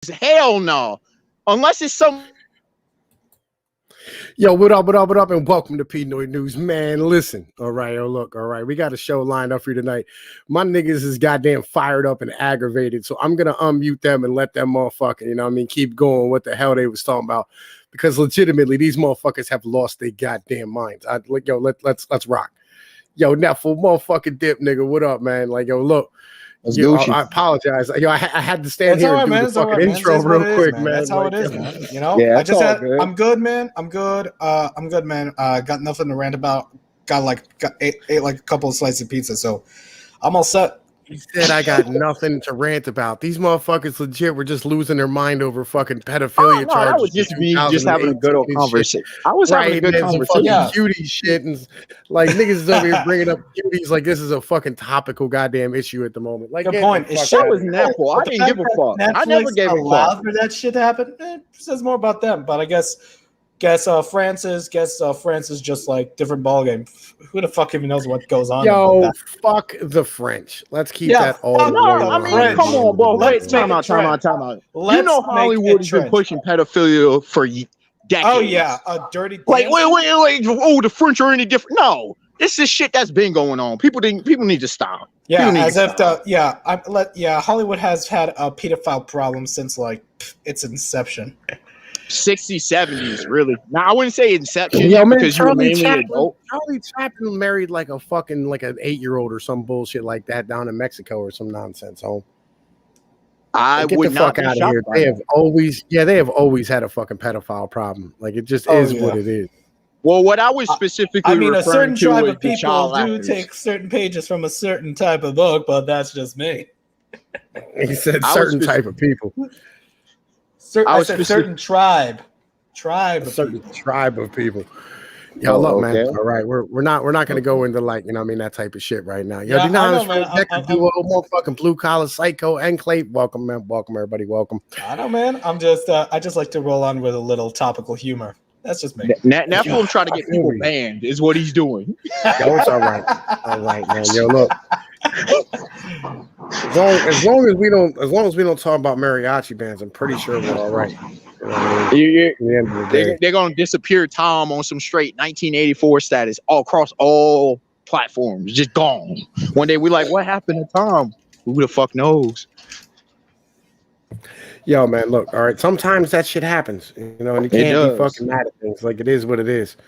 hell no. Unless it's some. Yo, what up, and welcome to Pinoy News, man. Listen, all right, look, all right, we got a show lined up for you tonight. My niggas is goddamn fired up and aggravated, so I'm gonna unmute them and let them motherfucking, you know what I mean, keep going what the hell they was talking about, because legitimately these motherfuckers have lost their goddamn minds. Let's rock. Yo, Neffel, motherfucking Dip, nigga, what up, man? Like, yo, look. I apologize. I had to stand here and do the fucking intro real quick, man. That's how it is, man. You know, I'm good, man. I'm good, man. Got nothing to rant about. Ate like a couple of slices of pizza, so I'm all set. He said I got nothing to rant about. These motherfuckers legit were just losing their mind over fucking pedophilia charges. That was just me just having a good old conversation. I was having a good conversation. Yeah. Cutie shit and like niggas is over here bringing up cuties like this is a fucking topical goddamn issue at the moment. Like, good point. That was Netflix. I didn't give a fuck. I never gave a fuck for that shit to happen. It says more about them, but I guess France is just like different ballgame. Who the fuck even knows what goes on? Yo, fuck the French. Let's keep that all the way. I mean, come on, bro. Time out. You know Hollywood has been pushing pedophilia for decades. Oh yeah, a dirty. Wait. Oh, the French are any different? No, this is shit that's been going on. People need to stop. Yeah, Hollywood has had a pedophile problem since like its inception. 60s, 70s, really. Now I wouldn't say inception, man, because Charlie Chaplin married like an 8-year-old or some bullshit like that down in Mexico or some nonsense. Home. Get the fuck out of here. They have always had a fucking pedophile problem. Like it just is what it is. Well, what I was specifically a certain tribe of people do take certain pages from a certain type of book, but that's just me. He said certain type of people. Certain tribe of people. Yo, look, man. All right, we're not going to go into like, you know what I mean, that type of shit right now. Yo, do you know how this duo, motherfucking blue collar psycho enclave? Welcome, man. Welcome, everybody. Welcome. I know, man. I just like to roll on with a little topical humor. That's just me. Now I'm trying to get people banned is what he's doing. Yo, it's all right, man. Yo, look. As long as we don't talk about mariachi bands, I'm pretty sure we're all right. You know what I mean? They're gonna disappear Tom on some straight 1984 status all across all platforms, just gone. One day we're like, what happened to Tom? Who the fuck knows? Yo, man, look, all right. Sometimes that shit happens, you know, and you can't be fucking mad at things. Like it is what it is.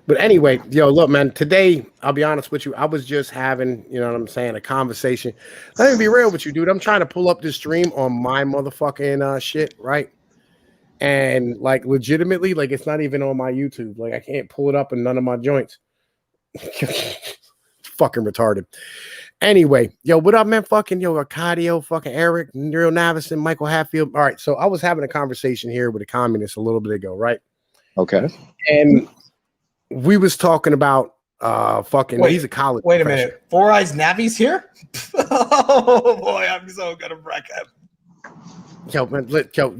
But anyway, yo, look, man, today, I'll be honest with you, I was just having, you know what I'm saying, a conversation. Let me be real with you, dude. I'm trying to pull up this stream on my motherfucking shit, right? And like legitimately, like it's not even on my YouTube. Like I can't pull it up in none of my joints. Fucking retarded. Anyway, yo, what up, man? Fucking yo, Arcadio, fucking Eric, Neil Navison, Michael Hatfield. All right, so I was having a conversation here with a communist a little bit ago, right? Okay. And we was talking about he's a college. Wait a minute. Four Eyes Navi's here? Oh boy, I'm so gonna wreck him. Yo, man,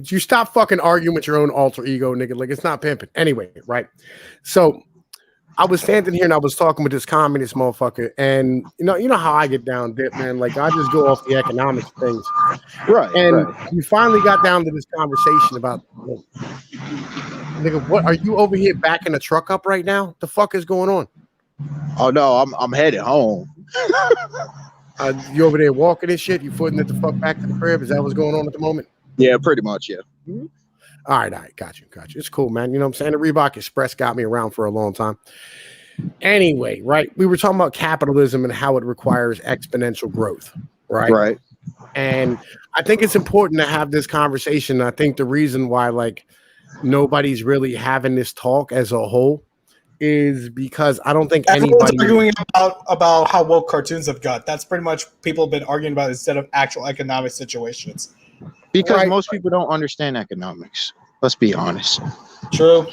you stop fucking arguing with your own alter ego, nigga. Like it's not pimping. Anyway, right? So I was standing here and I was talking with this communist motherfucker, and you know how I get down, Dip, man. Like I just go off the economics things, right? And we finally got down to this conversation about, nigga, what are you over here backing a truck up right now? The fuck is going on? Oh no, I'm headed home. You over there walking and shit? You footing it the fuck back to the crib? Is that what's going on at the moment? Yeah, pretty much, yeah. Mm-hmm. All right, got you. It's cool, man. You know what I'm saying? The Reebok Express got me around for a long time. Anyway, right, we were talking about capitalism and how it requires exponential growth, right? Right. And I think it's important to have this conversation. I think the reason why, like, nobody's really having this talk as a whole is because I don't think everyone's arguing about how woke cartoons have got. That's pretty much people have been arguing about instead of actual economic situations. Because most people don't understand economics. Let's be honest. True.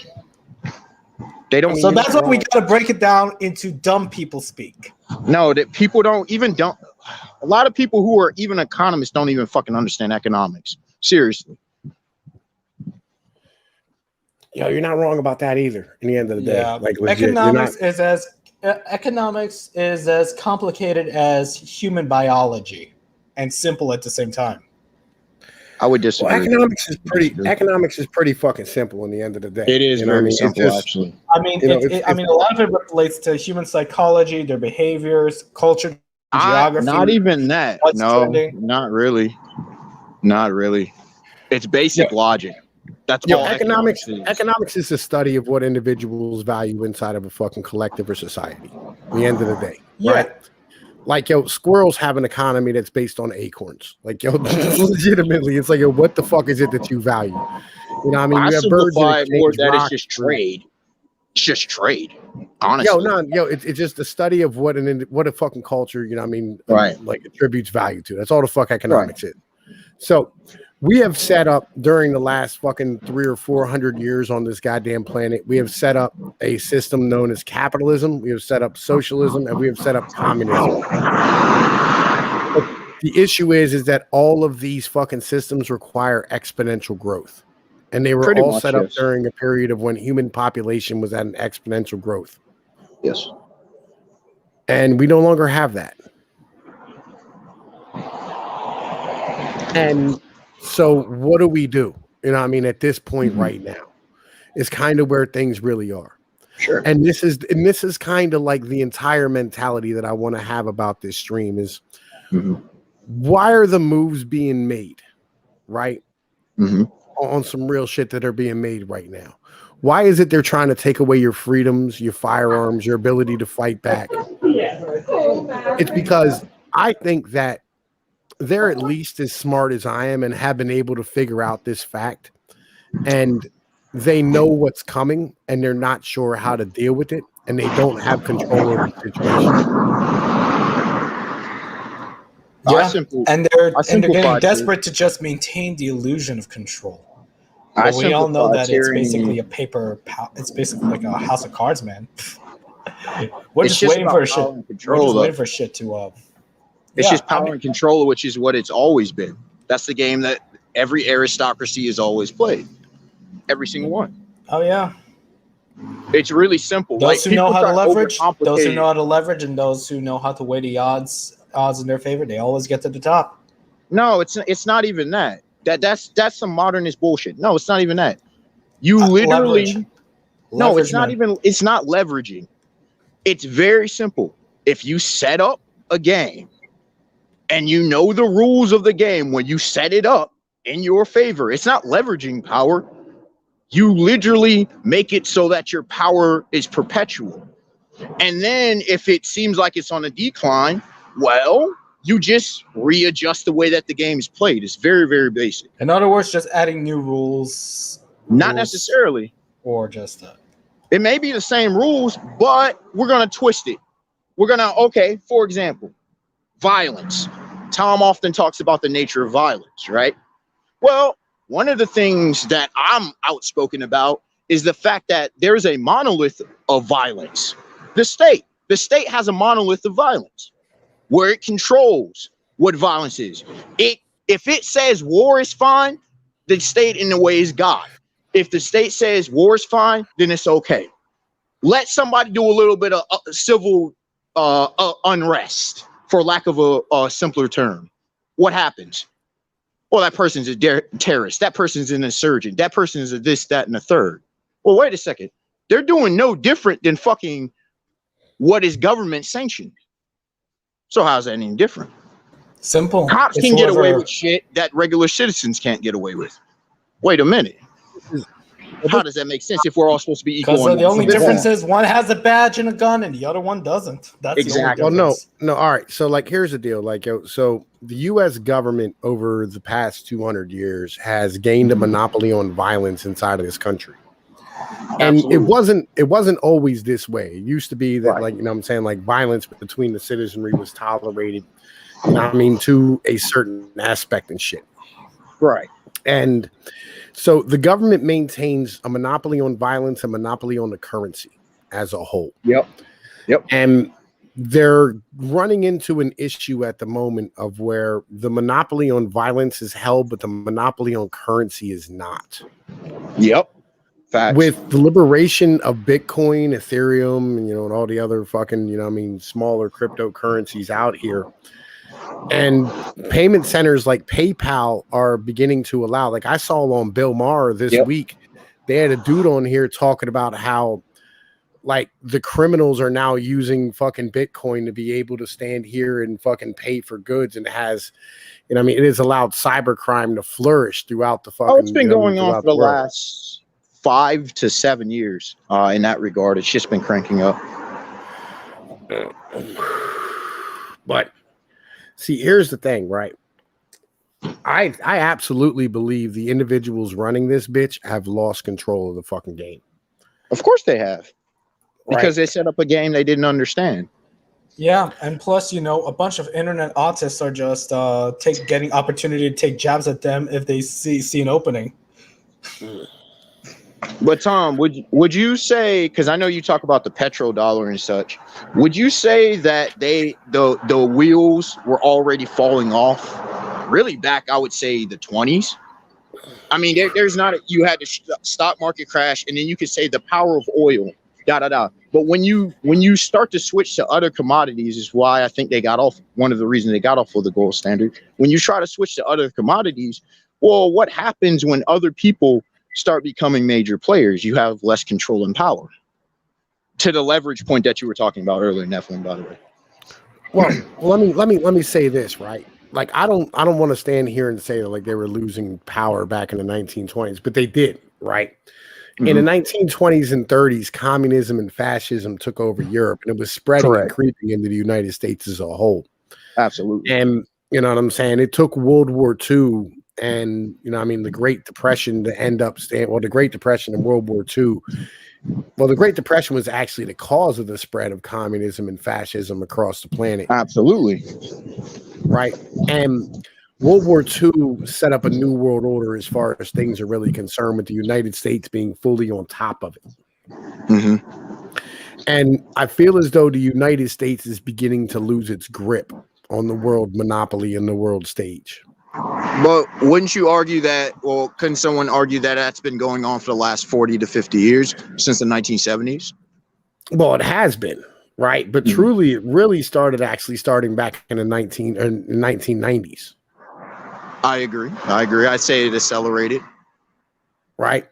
They don't. So that's why we got to break it down into dumb people speak. No, that people don't. A lot of people who are even economists don't even fucking understand economics. Seriously. Yo, you're not wrong about that either. In the end of the day, yeah. Like legit, economics is as complicated as human biology, and simple at the same time. I would disagree. Well, economics is pretty fucking simple in the end of the day. It is very simple, actually. I mean, a lot of it relates to human psychology, their behaviors, culture, geography. Not even that. No, not really. Not really. It's basic logic. That's all economics is. Economics is the study of what individuals value inside of a fucking collective or society. At the end of the day, right? Like, squirrels have an economy that's based on acorns. Like, legitimately, it's like, what the fuck is it that you value? You know, I mean, you have birds that more that it's just trade. It's just trade. Honestly, it's just the study of what a fucking culture. You know, I mean, right? Like attributes value to. That's all the fuck economics is. So, we have set up during the last fucking 300 or 400 years on this goddamn planet. We have set up a system known as capitalism. We have set up socialism, and we have set up communism. But the issue is that all of these fucking systems require exponential growth, and they were all set up during a period of when human population was at an exponential growth. Yes, and we no longer have that. And so what do we do? You know, I mean, at this point right now is kind of where things really are. Sure. And this is kind of like the entire mentality that I want to have about this stream is why are the moves being made, right? On some real shit that are being made right now. Why is it they're trying to take away your freedoms, your firearms, your ability to fight back? It's because I think that they're at least as smart as I am and have been able to figure out this fact, and they know what's coming and they're not sure how to deal with it, and they don't have control over the situation. And they're getting desperate to just maintain the illusion of control. But we all know that it's basically it's basically like a house of cards, man. We're just waiting for shit. We're just waiting for shit to it's just power and control, which is what it's always been. That's the game that every aristocracy has always played. Every single one. Oh, yeah. It's really simple. Those who know how to leverage, and those who know how to weigh the odds in their favor, they always get to the top. No, it's not even that. That's some modernist bullshit. No, it's not even that. You literally it's not leveraging. It's very simple. If you set up a game and you know the rules of the game when you set it up in your favor, it's not leveraging power. You literally make it so that your power is perpetual. And then if it seems like it's on a decline, well, you just readjust the way that the game is played. It's very, very basic. In other words, just adding new rules. Not necessarily. Or just it may be the same rules, but we're going to twist it. We're going to, for example, violence. Tom often talks about the nature of violence, right? Well, one of the things that I'm outspoken about is the fact that there's a monolith of violence. The state has a monolith of violence where it controls what violence is. If it says war is fine, the state in a way is God. If the state says war is fine, then it's okay. Let somebody do a little bit of civil unrest, for lack of a simpler term. What happens? Well, that person's a terrorist. That person's an insurgent. That person is a this, that, and a third. Well, wait a second. They're doing no different than fucking what is government sanctioned. So how's that any different? Simple. Cops can get away with shit that regular citizens can't get away with. Wait a minute. How does that make sense if we're all supposed to be equal? Because the only difference is one has a badge and a gun and the other one doesn't. That's exactly. The only difference. No. All right. So, like, here's the deal. Like, so the U.S. government over the past 200 years has gained a monopoly on violence inside of this country. And it wasn't always this way. It used to be that, like, you know what I'm saying, like, violence between the citizenry was tolerated, you know what I mean, to a certain aspect and shit. Right. And so the government maintains a monopoly on violence, a monopoly on the currency as a whole. Yep. And they're running into an issue at the moment of where the monopoly on violence is held, but the monopoly on currency is not. Yep. Facts. With the liberation of Bitcoin, Ethereum, and, you know, and all the other fucking, you know what I mean, smaller cryptocurrencies out here, And payment centers like PayPal are beginning to allow, like I saw on Bill Maher this week, they had a dude on here talking about how like the criminals are now using fucking Bitcoin to be able to stand here and fucking pay for goods, and it has, you know, I mean, it has allowed cybercrime to flourish throughout the fucking. Oh, it's been going on for the last 5 to 7 years in that regard. It's just been cranking up. But see, here's the thing, right? I absolutely believe the individuals running this bitch have lost control of the fucking game. Of course they have. Because they set up a game they didn't understand. Yeah, and plus, you know, a bunch of internet autists are just getting opportunity to take jabs at them if they see an opening. But Tom, would you say, because I know you talk about the petrodollar and such, would you say that the wheels were already falling off really back, I would say, the 20s? I mean, there's not you had the stock market crash, and then you could say the power of oil. But when you start to switch to other commodities, is why I think they got off. One of the reasons they got off of the gold standard. When you try to switch to other commodities, well, what happens when other people start becoming major players? You have less control and power. To the leverage point that you were talking about earlier, Nephilim, by the way. Well, let me say this, right? Like I don't want to stand here and say that like they were losing power back in the 1920s, but they did, right? In the 1920s and 30s, communism and fascism took over Europe, and it was spreading and creeping into the United States as a whole. Absolutely. And you know what I'm saying? It took World War II and, you know, I mean, the Great Depression to end up the Great Depression and World War II. Well, the Great Depression was actually the cause of the spread of communism and fascism across the planet. Absolutely. Right. And World War II set up a new world order as far as things are really concerned, with the United States being fully on top of it. And I feel as though the United States is beginning to lose its grip on the world monopoly and the world stage. But wouldn't you argue that, well, couldn't someone argue that that's been going on for the last 40 to 50 years, since the 1970s? Well, it has been, right? But truly, it really starting back in the 1990s. I agree. I'd say it accelerated. Right?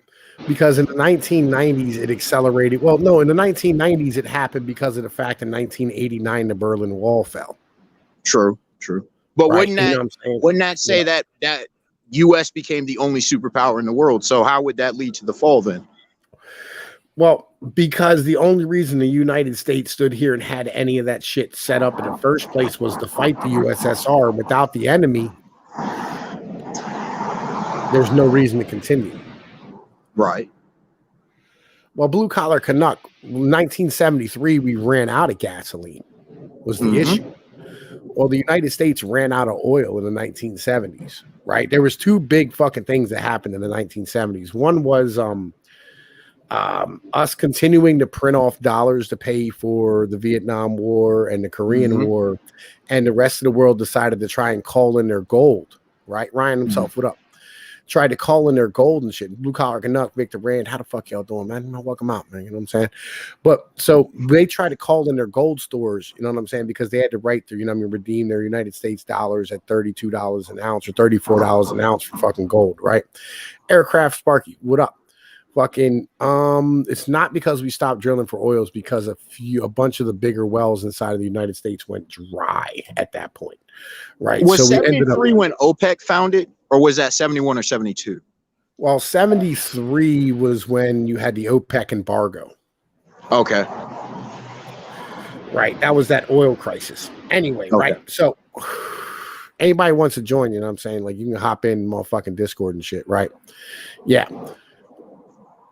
Because in the 1990s, it accelerated. Well, no, in the 1990s, it happened because of the fact in 1989, the Berlin Wall fell. True. But right? wouldn't that say that U.S. became the only superpower in the world? So how would that lead to the fall then? Well, because the only reason the United States stood here and had any of that shit set up in the first place was to fight the USSR. Without the enemy, there's no reason to continue. Right. Well, Blue Collar Canuck, 1973, we ran out of gasoline, was the issue. Well, the United States ran out of oil in the 1970s, right? There was two big fucking things that happened in the 1970s. One was us continuing to print off dollars to pay for the Vietnam War and the Korean War, and the rest of the world decided to try and call in their gold, right? Ryan himself, what up? Tried to call in their gold and shit. Blue Collar Canuck, Victor Rand, how the fuck y'all doing, man? Welcome out, man. You know what I'm saying? But so they tried to call in their gold stores, you know what I'm saying? Because they had to write through, you know what I mean, redeem their United States dollars at $32 an ounce or $34 an ounce for fucking gold, right? Aircraft Sparky, what up? Fucking, it's not because we stopped drilling for oils, because a bunch of the bigger wells inside of the United States went dry at that point, right? Was so 73 when OPEC found it? Or was that 71 or 72? Well, 73 was when you had the OPEC embargo. Okay. Right. That was that oil crisis. Anyway, right. So anybody wants to join, you know what I'm saying? Like you can hop in motherfucking Discord and shit, right? Yeah.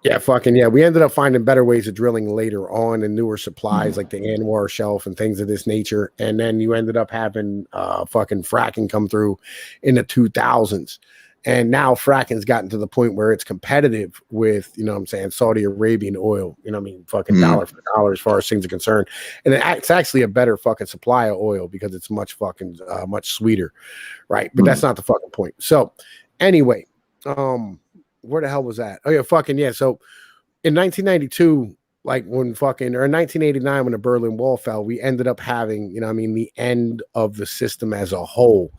Yeah, fucking yeah. We ended up finding better ways of drilling later on and newer supplies like the Anwar Shelf and things of this nature. And then you ended up having fucking fracking come through in the 2000s. And now fracking's gotten to the point where it's competitive with, you know what I'm saying, Saudi Arabian oil, you know what I mean, fucking dollar for dollar as far as things are concerned. And it's actually a better fucking supply of oil because it's much fucking much sweeter, right? But that's not the fucking point. So anyway, where the hell was that? Oh yeah, fucking yeah. So in 1992, like when fucking, or in 1989 when the Berlin Wall fell, we ended up having, you know, I mean, the end of the system as a whole,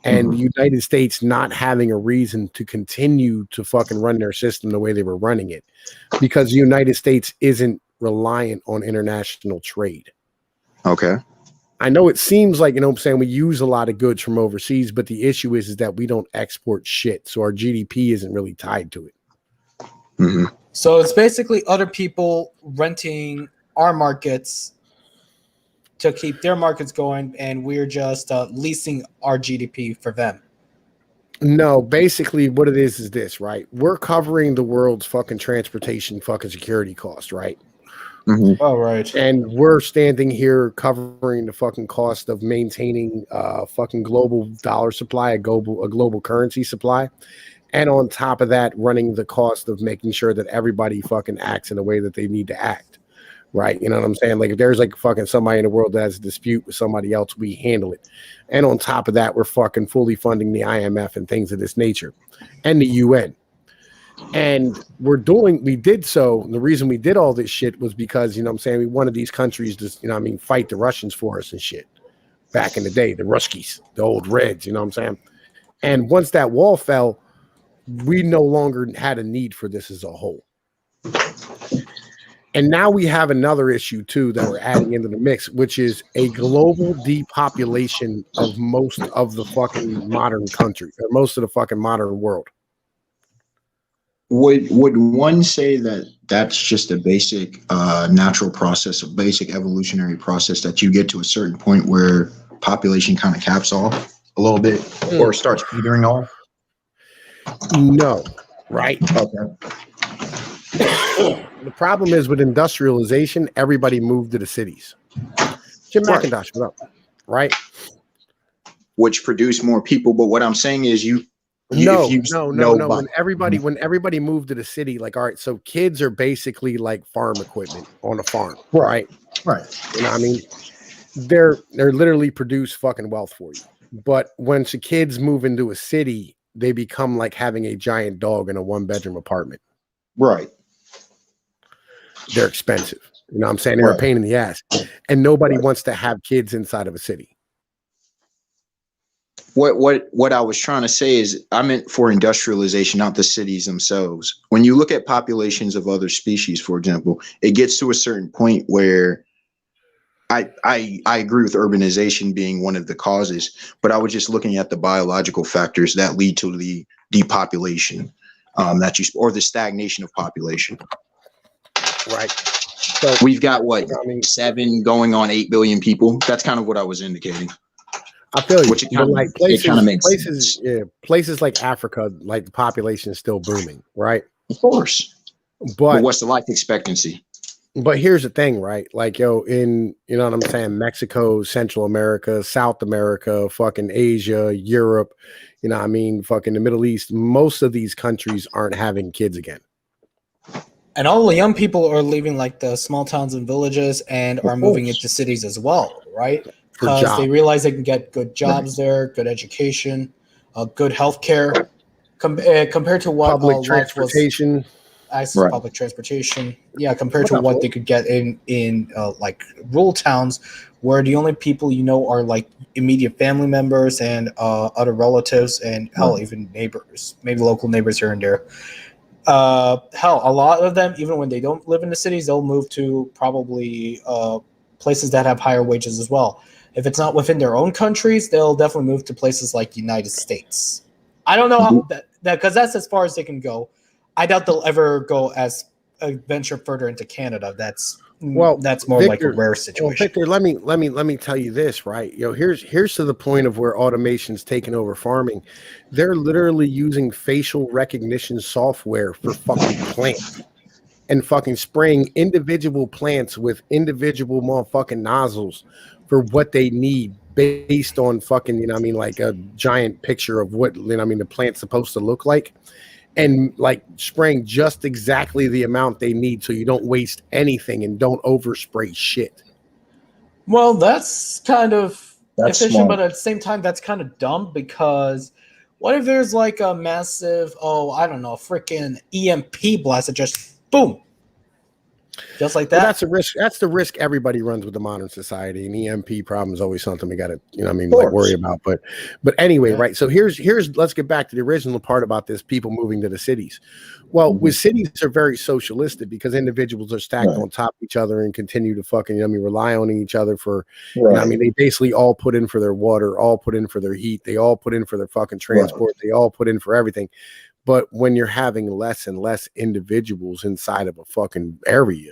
and the United States not having a reason to continue to fucking run their system the way they were running it, because the United States isn't reliant on international trade. Okay. I know it seems like, you know what I'm saying, we use a lot of goods from overseas, but the issue is that we don't export shit, so our GDP isn't really tied to it. So it's basically other people renting our markets to keep their markets going, and we're just leasing our GDP for them. No, basically what it is this, right? We're covering the world's fucking transportation fucking security cost, right? Oh, right. And we're standing here covering the fucking cost of maintaining fucking global dollar supply, a global currency supply. And on top of that, running the cost of making sure that everybody fucking acts in a way that they need to act. Right. You know what I'm saying? Like if there's like fucking somebody in the world that has a dispute with somebody else, we handle it. And on top of that, we're fucking fully funding the IMF and things of this nature and the UN. And we did so. And the reason we did all this shit was because, you know what I'm saying, we wanted these countries to, you know what I mean, fight the Russians for us and shit back in the day, the Ruskies, the old Reds, you know what I'm saying? And once that wall fell, we no longer had a need for this as a whole. And now we have another issue too that we're adding into the mix, which is a global depopulation of most of the fucking modern country, or most of the fucking modern world. Would one say that that's just a basic natural process, a basic evolutionary process, that you get to a certain point where population kind of caps off a little bit or starts petering off? No, right? Okay. The problem is with industrialization, everybody moved to the cities. Jim McIntosh, what up? Right? Which produce more people, but what I'm saying is no. When everybody moved to the city, like, all right, so kids are basically like farm equipment on a farm, right? Right. You know what I mean? They're literally produce fucking wealth for you. But once the kids move into a city, they become like having a giant dog in a 1-bedroom apartment. Right. They're expensive. You know what I'm saying? They're a pain in the ass. And nobody wants to have kids inside of a city. What I was trying to say is I meant for industrialization, not the cities themselves. When you look at populations of other species, for example, it gets to a certain point where I agree with urbanization being one of the causes, but I was just looking at the biological factors that lead to the depopulation or the stagnation of population. Right. So we've got 7 going on 8 billion people. That's kind of what I was indicating. I feel you. Which it kind of makes sense. Yeah, places like Africa, like the population is still booming, right? Of course. But what's the life expectancy? But here's the thing, right? Like, in, you know what I'm saying, Mexico, Central America, South America, fucking Asia, Europe, you know what I mean, fucking the Middle East, most of these countries aren't having kids again. And all the young people are leaving like the small towns and villages and are moving into cities as well, right? Because they realize they can get good jobs there, good education, good healthcare, compared to what public transportation. Public transportation, compared to what they could get in like rural towns, where the only people are like immediate family members and other relatives, and hell, even neighbors, maybe local neighbors here and there. Hell, a lot of them, even when they don't live in the cities, they'll move to probably places that have higher wages as well. If it's not within their own countries, they'll definitely move to places like United States. I don't know how that because that's as far as they can go. I doubt they'll ever go as a venture further into Canada. That's more Victor, like a rare situation. Well, Victor, let me tell you this, right? Here's to the point of where automation's taken over farming. They're literally using facial recognition software for fucking plants and fucking spraying individual plants with individual motherfucking nozzles for what they need based on fucking, like a giant picture of what, the plant's supposed to look like. And like spraying just exactly the amount they need so you don't waste anything and don't overspray shit. Well, that's kind of efficient, smart. But at the same time, that's kind of dumb, because what if there's like a massive, freaking EMP blast that just boom? Just like that. Well, that's a risk. That's the risk everybody runs with the modern society. And EMP problem is always something we got to, like worry about. But anyway, right. So here's let's get back to the original part about this: people moving to the cities. Well, with cities are very socialistic because individuals are stacked on top of each other and continue to fucking, rely on each other for, they basically all put in for their water, all put in for their heat, they all put in for their fucking transport, they all put in for everything. But when you're having less and less individuals inside of a fucking area,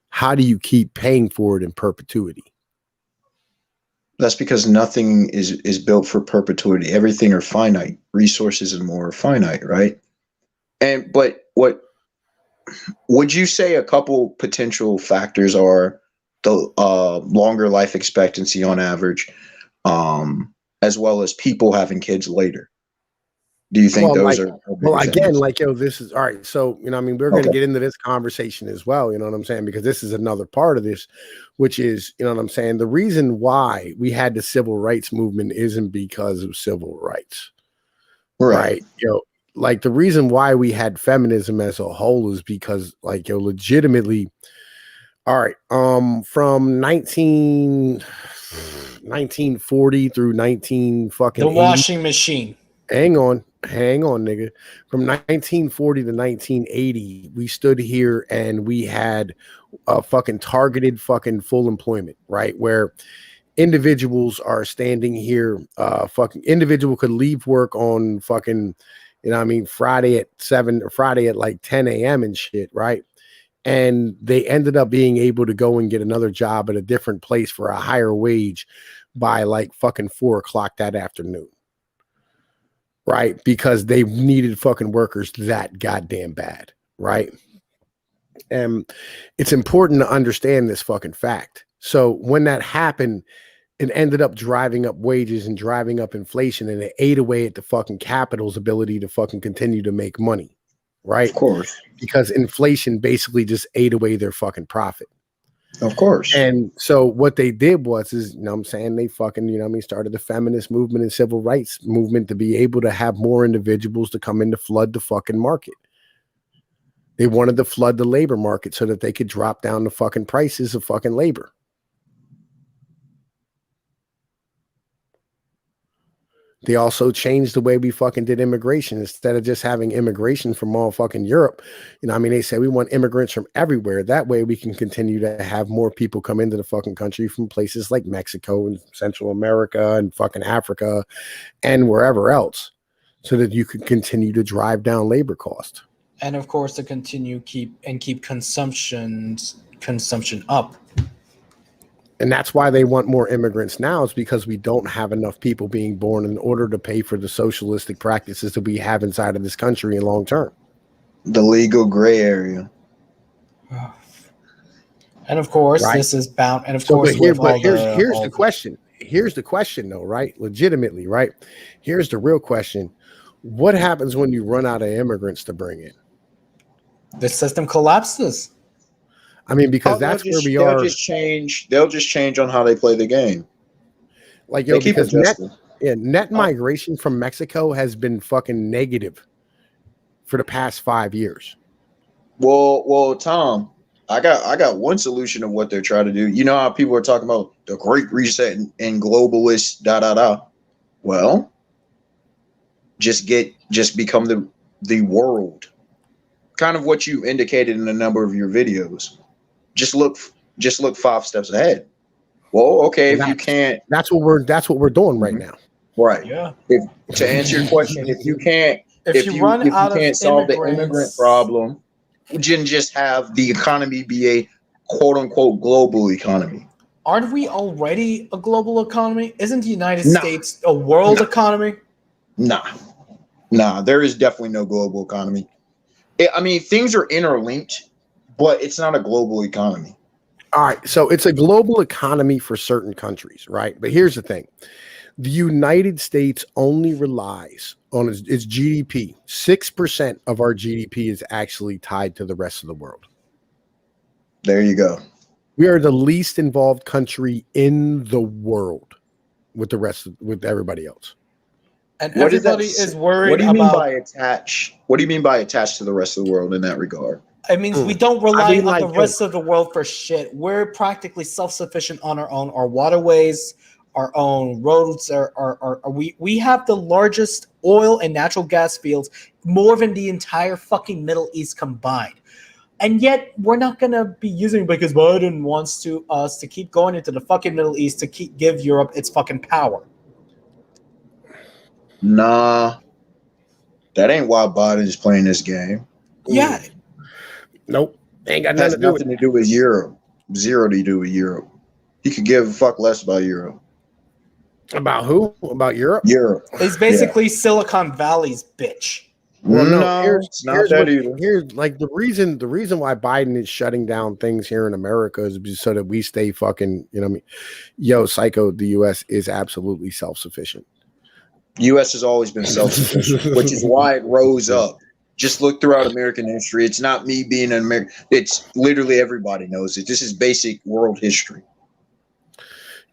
how do you keep paying for it in perpetuity? That's because nothing is built for perpetuity. Everything are finite. Resources and more are finite, right? But what would you say a couple potential factors are the longer life expectancy on average, as well as people having kids later? Do you think those are? Well, again, this is all right. So, we're going to get into this conversation as well. You know what I'm saying? Because this is another part of this, which is, the reason why we had the civil rights movement isn't because of civil rights, right? The reason why we had feminism as a whole is because, legitimately, all right, from 1940 through 19 fucking the washing machine. Hang on, nigga. From 1940 to 1980, we stood here and we had a fucking targeted fucking full employment, right? Where individuals are standing here, individual could leave work on fucking, Friday at 7 or Friday at like 10 a.m. and shit, right? And they ended up being able to go and get another job at a different place for a higher wage by like fucking 4 o'clock that afternoon. Right? Because they needed fucking workers that goddamn bad. Right? And it's important to understand this fucking fact. So when that happened, it ended up driving up wages and driving up inflation, and it ate away at the fucking capital's ability to fucking continue to make money. Right? Of course. Because inflation basically just ate away their fucking profit. Of course. And so what they did was, they fucking, started the feminist movement and civil rights movement to be able to have more individuals to come in to flood the fucking market. They wanted to flood the labor market so that they could drop down the fucking prices of fucking labor. They also changed the way we fucking did immigration. Instead of just having immigration from all fucking Europe, they say we want immigrants from everywhere. That way we can continue to have more people come into the fucking country from places like Mexico and Central America and fucking Africa and wherever else, so that you could continue to drive down labor cost. And of course, to continue keep consumption up. And that's why they want more immigrants now, is because we don't have enough people being born in order to pay for the socialistic practices that we have inside of this country in long term. The legal gray area. And of course, this is bound. And of course, here's the question. Here's the question, though, right? Legitimately, right? Here's the real question. What happens when you run out of immigrants to bring in? The system collapses. Because that's where we are. They'll just change on how they play the game. Because net migration from Mexico has been fucking negative for the past 5 years. Well, Tom, I got one solution of what they're trying to do. You know how people are talking about the Great Reset and globalists, Well, just become the world. Kind of what you indicated in a number of your videos. Just look 5 steps ahead. Well, okay, if you can't, that's what we're doing right now. Right. Yeah. To answer your question, if you can't solve the immigrant problem, you can just have the economy be a quote unquote global economy. Aren't we already a global economy? Isn't the United States a world economy? Nah, there is definitely no global economy. Things are interlinked, but it's not a global economy. All right. So it's a global economy for certain countries, right? But here's the thing. The United States only relies on its GDP. 6% of our GDP is actually tied to the rest of the world. There you go. We are the least involved country in the world with everybody else. And everybody is worried about. What do you mean by attached to the rest of the world in that regard? It means we don't rely on the rest of the world for shit. We're practically self-sufficient on our own. Our waterways, our own roads, we have the largest oil and natural gas fields, more than the entire fucking Middle East combined. And yet we're not gonna be using it because Biden wants us to keep going into the fucking Middle East to give Europe its fucking power. Nah, that ain't why Biden's playing this game. Yeah. Nope. Ain't got nothing to do with Europe. Zero to do with Europe. He could give a fuck less about Europe. About who? About Europe? Europe. It's basically Silicon Valley's bitch. Well, no, here's like the reason why Biden is shutting down things here in America is just so that we stay fucking, you know what I mean? Yo, psycho, the US is absolutely self-sufficient. US has always been self-sufficient, which is why it rose up. Just look throughout American history. It's not me being an American. It's literally everybody knows it. This is basic world history.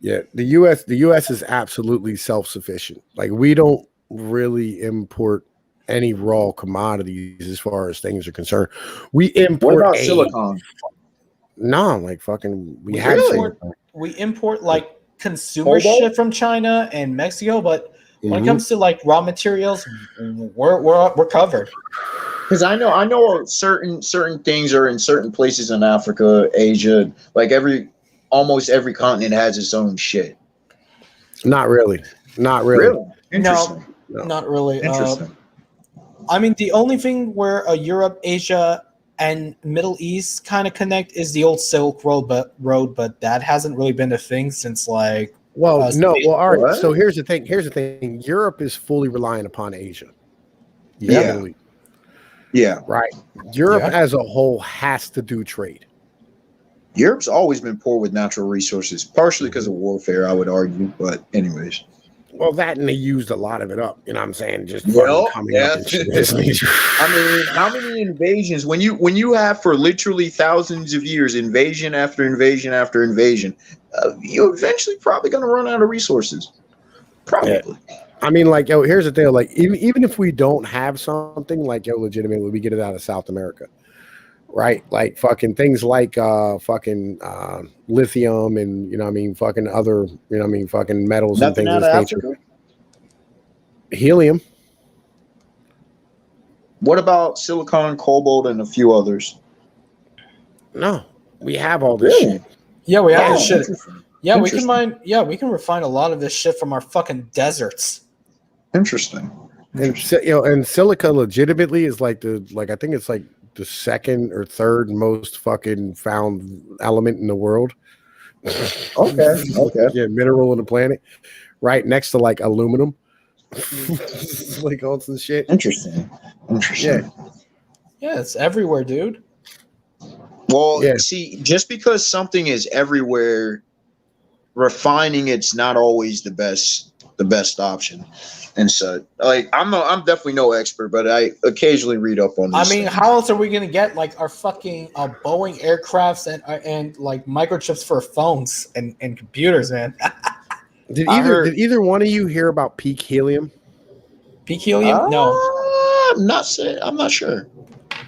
Yeah, the US is absolutely self-sufficient. Like we don't really import any raw commodities as far as things are concerned. We import. What about silicone? No, like fucking we import like consumer shit from China and Mexico, but when it comes to like raw materials, we're covered. Because I know certain things are in certain places in Africa, Asia, like almost every continent has its own shit. Not really. Really? No, not really. Interesting. I mean, the only thing where Europe, Asia, and Middle East kind of connect is the old Silk Road, but that hasn't really been a thing since like. All right. What? So here's the thing. Europe is fully reliant upon Asia. Yeah. Right. Europe as a whole has to do trade. Europe's always been poor with natural resources, partially because of warfare, I would argue. But anyways. Well, that and they used a lot of it up. You know what I'm saying? Just coming up and shit. I mean, how many invasions? When you have for literally thousands of years, invasion after invasion after invasion, you're eventually probably going to run out of resources. Probably. Yeah. I mean, like, yo, here's the thing. Like, even if we don't have something, like, yo, legitimately, we get it out of South America. Right, like fucking things like lithium and you know what I mean, fucking other you know what I mean, fucking metals. Nothing and things out of of nature. Africa? Helium. What about silicon, cobalt, and a few others? No, we have all this shit. Yeah, we have this shit. Yeah, we can mine. Yeah, we can refine a lot of this shit from our fucking deserts. Interesting. And and silica legitimately is like I think it's like the second or third most fucking found element in the world. Okay. Yeah, mineral on the planet, right next to like aluminum. Like all this shit. Interesting. Yeah, it's everywhere, dude. Well, see, just because something is everywhere, refining it's not always the best option. And so, like, I'm definitely no expert, but I occasionally read up on this. I mean, how else are we gonna get like our fucking Boeing aircrafts and like microchips for phones and computers, man? Did either one of you hear about peak helium? Peak helium? No, I'm not sure.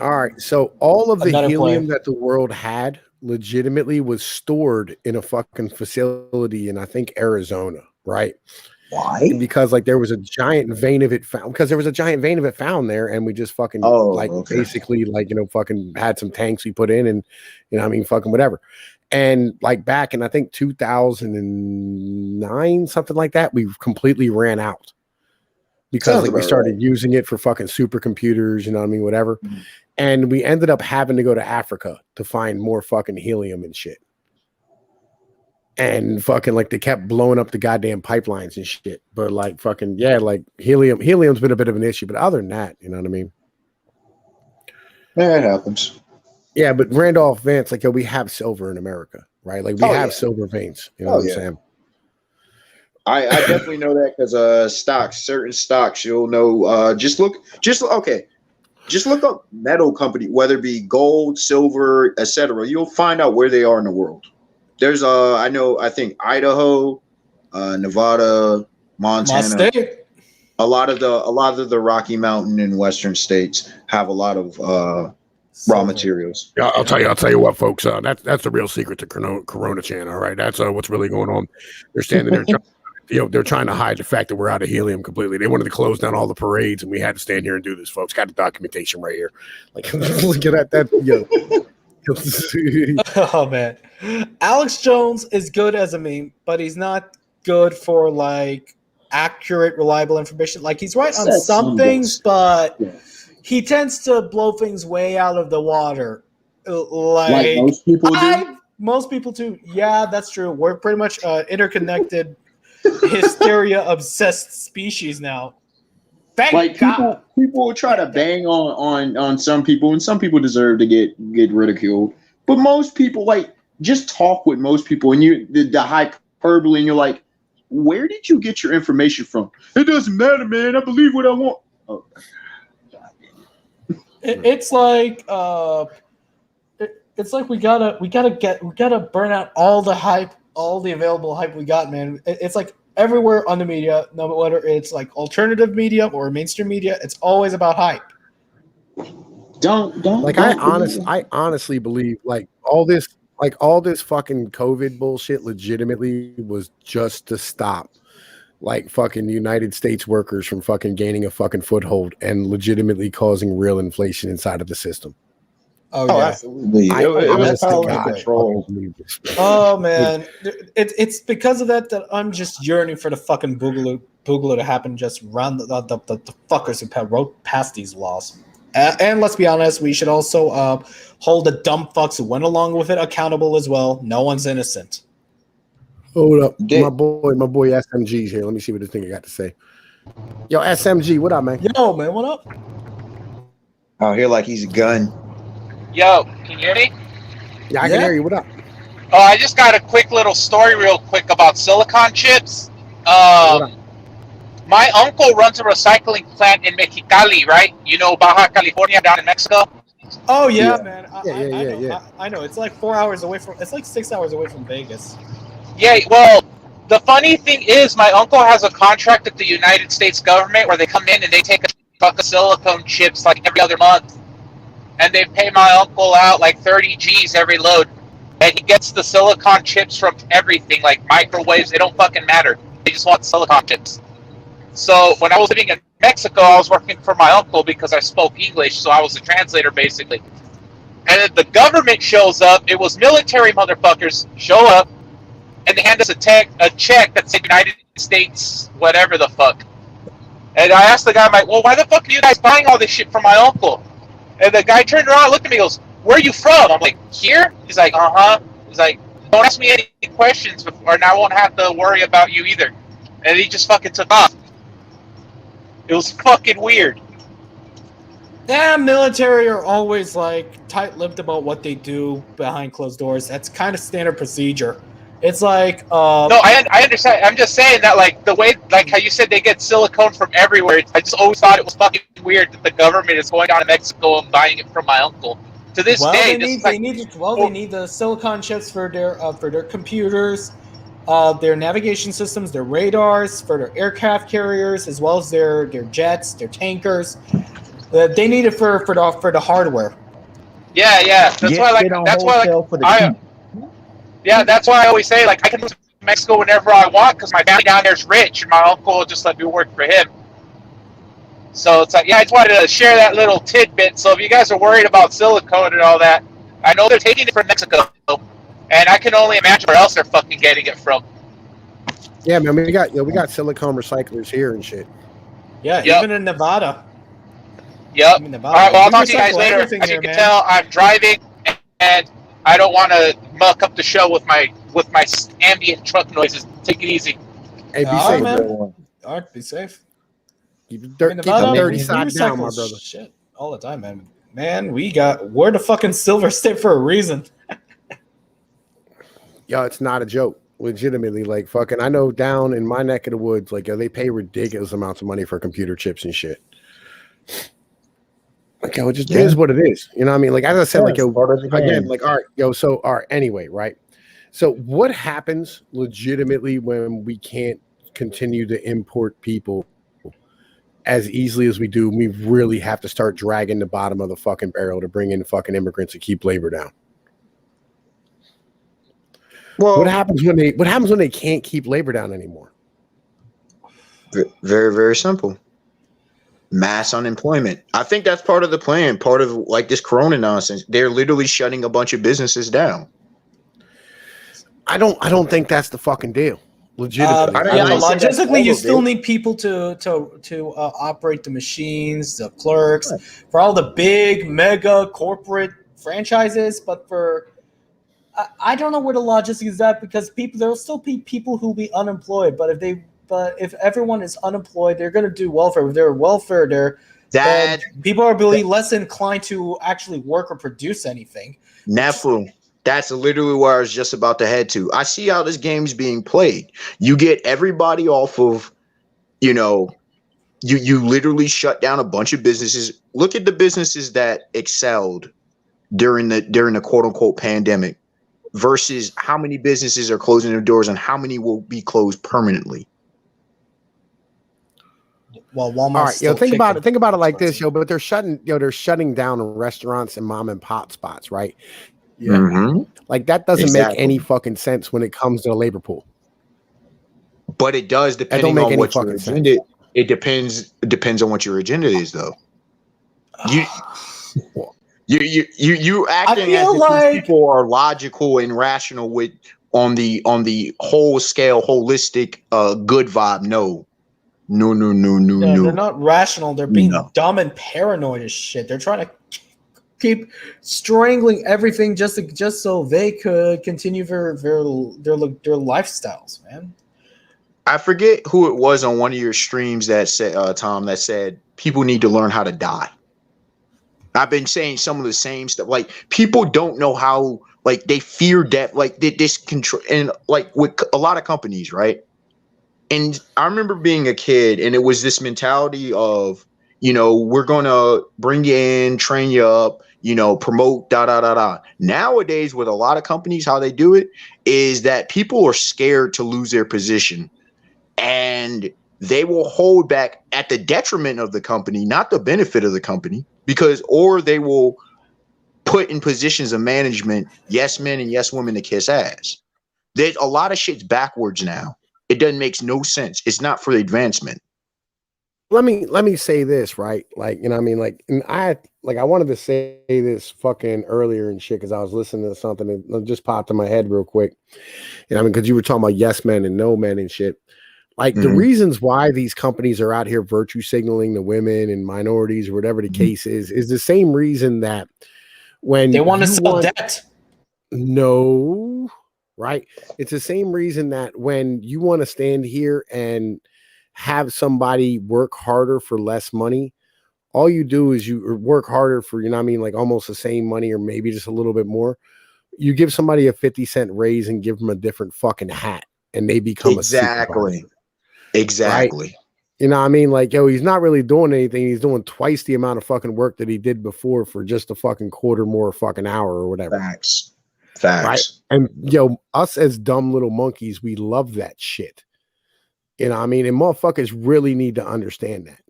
All right, so all of the helium that the world had legitimately was stored in a fucking facility in I think Arizona, right? Why? Because like there was a giant vein of it found. Because there was a giant vein of it found there, and we just fucking basically like fucking had some tanks we put in, and you know what I mean, fucking whatever. And like back in I think 2009, something like that, we completely ran out because like, we started using it for fucking supercomputers, you know what I mean, whatever. Mm-hmm. And we ended up having to go to Africa to find more fucking helium and shit. And fucking like they kept blowing up the goddamn pipelines and shit. But like fucking like helium's been a bit of an issue. But other than that, you know what I mean? Yeah, it happens. Yeah, but Randolph Vance, like, yo, we have silver in America, right? Like we have silver veins. You know what I'm saying? I definitely know that because certain stocks, you'll know. Just look up metal company, whether it be gold, silver, etc. You'll find out where they are in the world. There's I think Idaho, Nevada, Montana. A lot of the Rocky Mountain and Western states have a lot of raw materials. Yeah, I'll tell you what, folks. That's the real secret to Corona Chan. All right, that's what's really going on. They're standing there, they're trying to hide the fact that we're out of helium completely. They wanted to close down all the parades, and we had to stand here and do this, folks. Got the documentation right here. Like, look at that. Oh man, Alex Jones is good as a meme, but he's not good for like accurate, reliable information. Like he's right on some things, but he tends to blow things way out of the water. Like most people do. Most people too. Yeah, that's true. We're pretty much interconnected, hysteria-obsessed species now. Thank God. People will try to bang on some people, and some people deserve to get ridiculed. But most people, like, just talk with most people, and the hyperbole, and you're like, where did you get your information from? It doesn't matter, man. I believe what I want. Oh. It's like we gotta burn out all the hype, all the available hype we got, man. It's like everywhere on the media, no matter whether it's like alternative media or mainstream media, it's always about hype. I honestly believe like all this fucking COVID bullshit legitimately was just to stop like fucking United States workers from fucking gaining a fucking foothold and legitimately causing real inflation inside of the system. Oh yeah, absolutely. It was power control. Oh man, it's because of that I'm just yearning for the fucking boogaloo to happen. Just run the fuckers who wrote past these laws. And let's be honest, we should also hold the dumb fucks who went along with it accountable as well. No one's innocent. Hold up, my boy SMG's here. Let me see what this thing got to say. Yo, SMG, what up, man? Yo, man, what up? Out here like he's a gun. Yo, can you hear me? Yeah, I can hear you. What up? Oh, I just got a quick little story real quick about silicon chips. My uncle runs a recycling plant in Mexicali, right? You know, Baja California down in Mexico? Oh, yeah, man. I know. It's like 4 hours away from, it's like 6 hours away from Vegas. Yeah, well, the funny thing is my uncle has a contract with the United States government where they come in and they take a truck of silicone chips like every other month. And they pay my uncle out like 30 G's every load. And he gets the silicon chips from everything, like microwaves. They don't fucking matter. They just want silicon chips. So when I was living in Mexico, I was working for my uncle because I spoke English, so I was a translator basically. And then the government shows up. It was military motherfuckers show up, and they hand us a check that said United States, whatever the fuck. And I asked the guy, I'm like, well, why the fuck are you guys buying all this shit from my uncle? And the guy turned around, looked at me, and goes, where are you from? I'm like, here? He's like, uh-huh. He's like, don't ask me any questions before, and I won't have to worry about you either. And he just fucking took off. It was fucking weird. Yeah, military are always like tight-lipped about what they do behind closed doors. That's kind of standard procedure. It's like no, I understand. I'm just saying that like the way, like how you said they get silicone from everywhere. I just always thought it was fucking weird that the government is going down to Mexico and buying it from my uncle. To this day, they need the silicon chips for their computers, their navigation systems, their radars, for their aircraft carriers, as well as their jets, their tankers. They need it for the hardware. Yeah. That's why I always say, like, I can move to Mexico whenever I want because my family down there is rich, and my uncle will just let me work for him. So it's like, yeah, I just wanted to share that little tidbit. So if you guys are worried about silicone and all that, I know they're taking it from Mexico, and I can only imagine where else they're fucking getting it from. Yeah, man, we got silicone recyclers here and shit. Yeah, even in Nevada. Yep. All right, well, I'll talk to you guys later. As you can tell, I'm driving, and I don't want to muck up the show with my ambient truck noises. Take it easy. Hey, be safe, man. All right, be safe. Keep the dirty side down, my brother. Shit, all the time, man. Man, we're the fucking Silver State for a reason. Yo, it's not a joke. Legitimately, like fucking, I know down in my neck of the woods, like they pay ridiculous amounts of money for computer chips and shit. Like, it just is what it is. You know what I mean? Like, as I said, like, again, like, all right, anyway, right? So what happens legitimately when we can't continue to import people as easily as we do, we really have to start dragging the bottom of the fucking barrel to bring in fucking immigrants and keep labor down. Well, what happens when they can't keep labor down anymore? Very, very simple. Mass unemployment. I think that's part of the plan, part of like this corona nonsense. They're literally shutting a bunch of businesses down. I don't think that's the fucking deal. Legitimately. Logistically, you still need people to operate the machines, the clerks, for all the big mega corporate franchises. But for I don't know where the logistics is at, because there will still be people who will be unemployed. But if everyone is unemployed, they're going to do welfare. If they're welfare, then people are really less inclined to actually work or produce anything. Nefu. That's literally where I was just about to head to. I see how this game's being played. You get everybody off of, you literally shut down a bunch of businesses. Look at the businesses that excelled during the quote unquote pandemic versus how many businesses are closing their doors and how many will be closed permanently. Well, Walmart. All right, think about it like this, but they're shutting down restaurants and mom and pop spots, right? Yeah. Mm-hmm. Like that doesn't make any fucking sense when it comes to the labor pool. But it does, depending on what your agenda. It depends on what your agenda is, though. You acting as if these people are logical and rational on the whole scale, holistic, good vibe. No. They're not rational. They're being dumb and paranoid as shit. They're trying to keep strangling everything just so they could continue their lifestyles, man. I forget who it was on one of your streams that said, Tom, that said people need to learn how to die. I've been saying some of the same stuff. Like, people don't know how, like, they fear death, like this control, and like with a lot of companies, right? And I remember being a kid, and it was this mentality of, we're gonna bring you in, train you up, promote, Nowadays, with a lot of companies, how they do it is that people are scared to lose their position, and they will hold back at the detriment of the company, not the benefit of the company, or they will put in positions of management yes men and yes women to kiss ass. There's a lot of shit's backwards now. It doesn't make no sense. It's not for the advancement. Let me say this, right? Like, I wanted to say this fucking earlier and shit, because I was listening to something that just popped in my head real quick. Because you were talking about yes men and no men and shit. Like, the reasons why these companies are out here virtue signaling the women and minorities or whatever the case is the same reason that when they want to sell debt. No, right? It's the same reason that when you want to stand here and have somebody work harder for less money, all you do is you work harder for, like almost the same money or maybe just a little bit more. You give somebody a 50-cent raise and give them a different fucking hat, and they become Exactly. Right? Like, he's not really doing anything. He's doing twice the amount of fucking work that he did before for just a fucking quarter more fucking hour or whatever. Facts. Right? And us as dumb little monkeys, we love that shit. And motherfuckers really need to understand that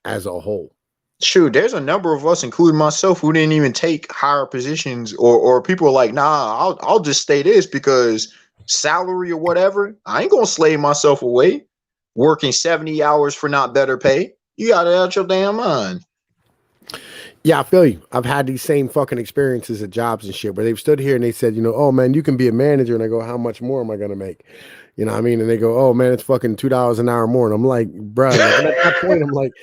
as a whole. Shoot, there's a number of us, including myself, who didn't even take higher positions, or people are like, nah, I'll just stay this because salary or whatever. I ain't gonna slave myself away working 70 hours for not better pay. You got it out your damn mind. Yeah, I feel you. I've had these same fucking experiences at jobs and shit where they've stood here and they said, oh man, you can be a manager. And I go, how much more am I going to make? And they go, oh man, it's fucking $2 an hour more. And I'm like, bro, like, at that point, I'm like,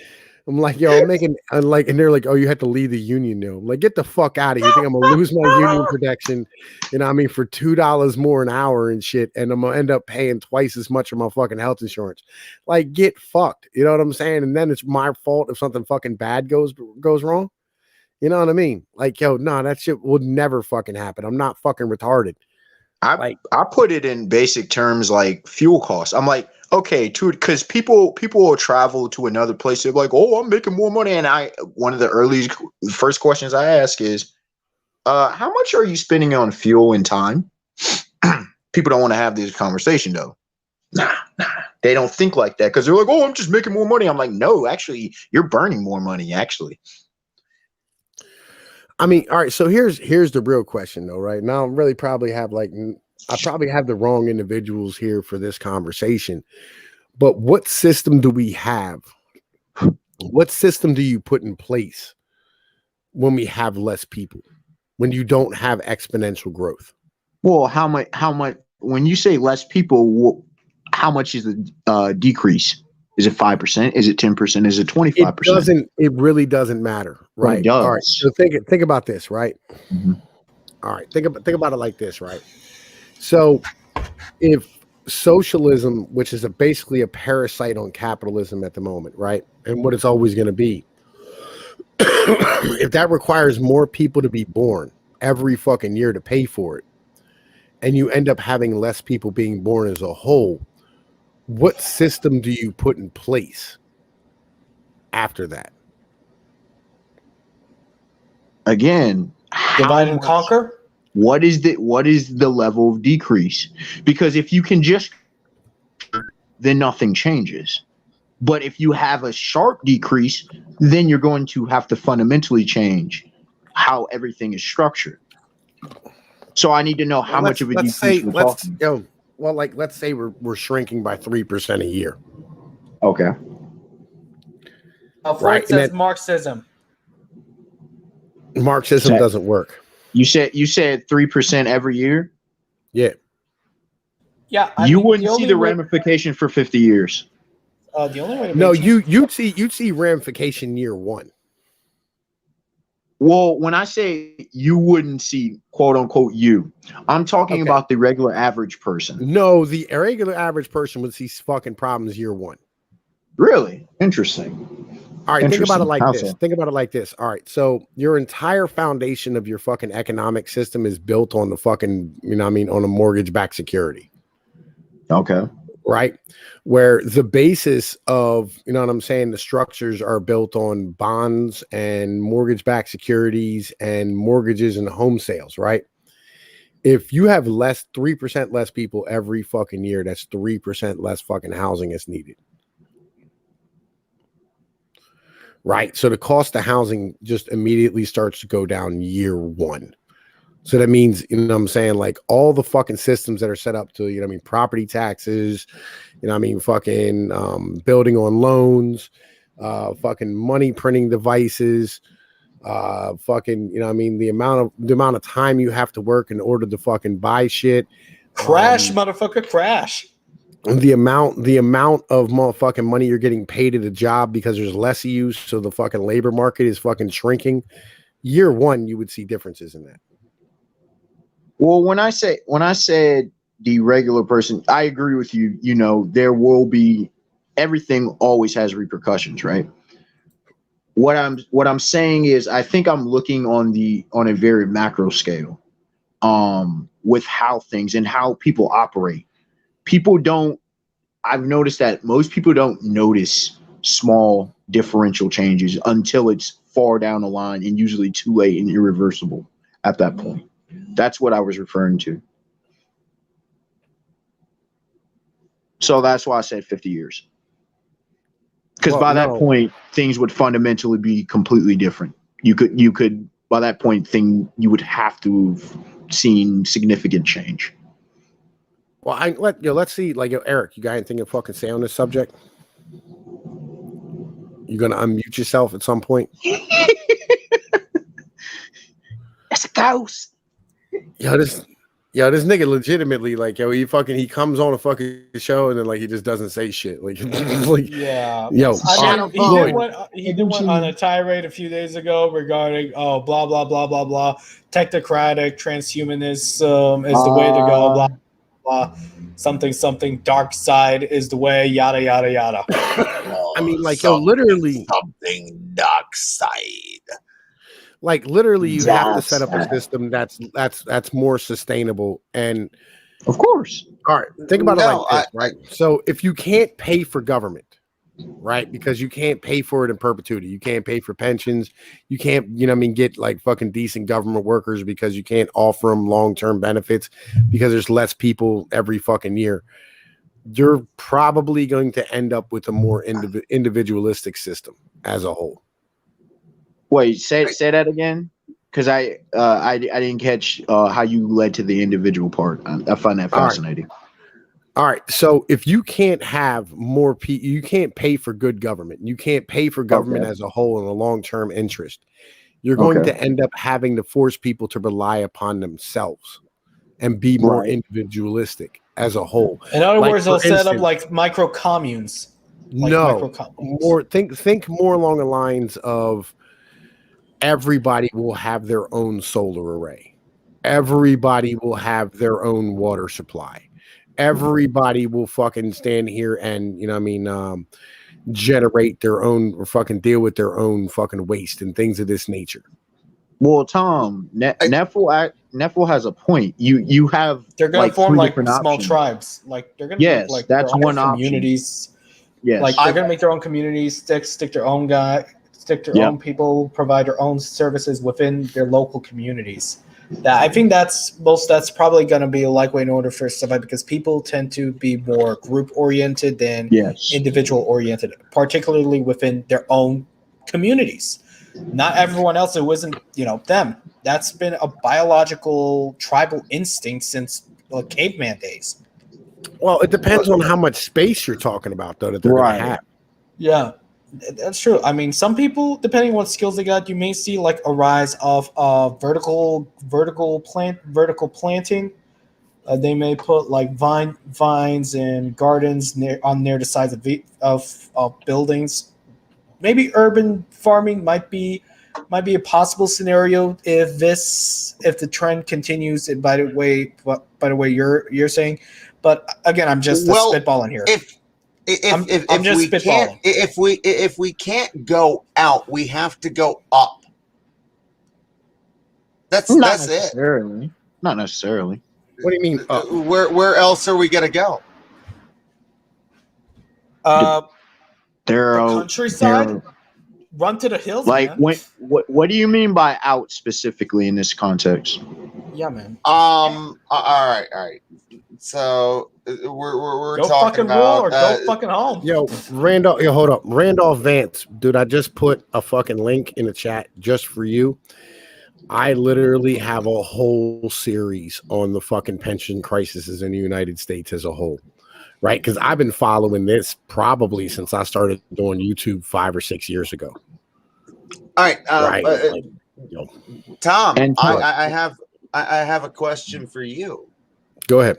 yo, I'm making, and they're like, oh, you have to leave the union now. I'm like, get the fuck out of here. You think I'm going to lose my union protection, for $2 more an hour and shit. And I'm going to end up paying twice as much of my fucking health insurance. Like, get fucked. You know what I'm saying? And then it's my fault if something fucking bad goes wrong. You know what I mean? Like, that shit would never fucking happen. I'm not fucking retarded. I put it in basic terms like fuel costs. I'm like, okay, because people will travel to another place. They're like, oh, I'm making more money. And one of the first questions I ask is, how much are you spending on fuel and time? People don't want to have this conversation though. Nah. They don't think like that because they're like, oh, I'm just making more money. I'm like, no, actually, you're burning more money, actually. I mean, all right, so here's the real question though, right? Now I really probably have I probably have the wrong individuals here for this conversation. But what system do we have? What system do you put in place when we have less people? When you don't have exponential growth? Well, how much when you say less people, how much is the decrease? Is it 5%? Is it 10%? Is it 25%? It really doesn't matter, right? It all right. So think about this, right? Mm-hmm. All right. Think about it like this, right? So if socialism, which is basically a parasite on capitalism at the moment, right? And what it's always going to be, if that requires more people to be born every fucking year to pay for it, and you end up having less people being born as a whole, what system do you put in place after that? Again, divide and conquer. What is the level of decrease? Because if you can just, then nothing changes. But if you have a sharp decrease, then you're going to have to fundamentally change how everything is structured. So I need to know how much of a decrease we're talking. Well, like let's say we're shrinking by 3% a year. Okay. Right. Says Marxism. Marxism doesn't work. You said 3% every year? Yeah. Yeah. You wouldn't see the ramification for 50 years. The only way to no, you'd see ramification year one. Well, when I say you wouldn't see, quote unquote, I'm talking about the regular average person. No, the regular average person would see fucking problems year one. Really? Interesting. All right, think about it like this. Think about it like this. All right, so your entire foundation of your fucking economic system is built on the fucking, on a mortgage-backed security. Okay. Right? Where the basis of, the structures are built on bonds and mortgage-backed securities and mortgages and home sales, right? If you have 3% less people every fucking year, that's 3% less fucking housing is needed. Right? So the cost of housing just immediately starts to go down year one. So that means, like all the fucking systems that are set up to, property taxes, fucking building on loans, fucking money printing devices, fucking, the amount of time you have to work in order to fucking buy shit. Motherfucker, crash. The amount of motherfucking money you're getting paid at a job because there's less of you, so the fucking labor market is fucking shrinking. Year one, you would see differences in that. Well, when I said the regular person, I agree with you. There will be, everything always has repercussions, right? What I'm saying is, I think I'm looking on a very macro scale, with how things and how people operate. I've noticed that most people don't notice small differential changes until it's far down the line and usually too late and irreversible at that point. That's what I was referring to. So that's why I said 50 years. Because by that point, things would fundamentally be completely different. You could by that point, you would have to have seen significant change. Well, let's see, Eric, you got anything to fucking say on this subject? You gonna unmute yourself at some point? That's a ghost. Yo, this nigga legitimately, he comes on a fucking show and then he just doesn't say shit. Yeah. Yo, he did one on a tirade a few days ago regarding blah blah blah blah blah. Technocratic transhumanism is the way to go. Blah blah. Something dark side is the way. Yada yada yada. I mean, literally something dark side. Literally, you have to set up a system that's more sustainable. And of course, all right, think about it this, right? So if you can't pay for government, right, because you can't pay for it in perpetuity, you can't pay for pensions, you can't, get fucking decent government workers because you can't offer them long-term benefits because there's less people every fucking year. you're probably going to end up with a more individualistic system as a whole. Wait, say that again, because I didn't catch how you led to the individual part. I find that fascinating. All right. So if you can't have more people, you can't pay for good government. You can't pay for government as a whole in a long-term interest. You're going to end up having to force people to rely upon themselves and be more individualistic as a whole. In other words, they'll set up like micro communes. More think more along the lines of everybody will have their own solar array. Everybody will have their own water supply. Everybody will fucking stand here and, generate their own or fucking deal with their own fucking waste and things of this nature. Well, Tom, Neffel has a point. You have they're gonna form like small tribes. Like they're gonna make, like that's their own one communities. Yes, like they're gonna make their own communities, stick their own guy, stick their own people, provide their own services within their local communities. That I think that's probably going to be a likely in order for survival, because people tend to be more group oriented than individual oriented, particularly within their own communities. Not everyone else who isn't, them. That's been a biological tribal instinct since caveman days. Well, it depends on how much space you're talking about, though, that they're going to have. Yeah. That's true. I mean, some people, depending on what skills they got, you may see like a rise of vertical planting. They may put like vines and gardens near the sides of buildings. Maybe urban farming might be a possible scenario if the trend continues. By the way you're saying, but again, I'm just spitballing here. If we can't go out, we have to go up. That's it. Not necessarily. What do you mean? Where else are we gonna go? The countryside. Run to the hills. Like man. What do you mean by out specifically in this context? Yeah, man. All right. So we're go talking fucking about war or go fucking home. Yo, Randolph. Yo, hold up, Randolph Vance, dude. I just put a fucking link in the chat just for you. I literally have a whole series on the fucking pension crises in the United States as a whole, right? Because I've been following this probably since I started doing YouTube 5 or 6 years ago. All right, Tom. And I have a question for you. Go ahead.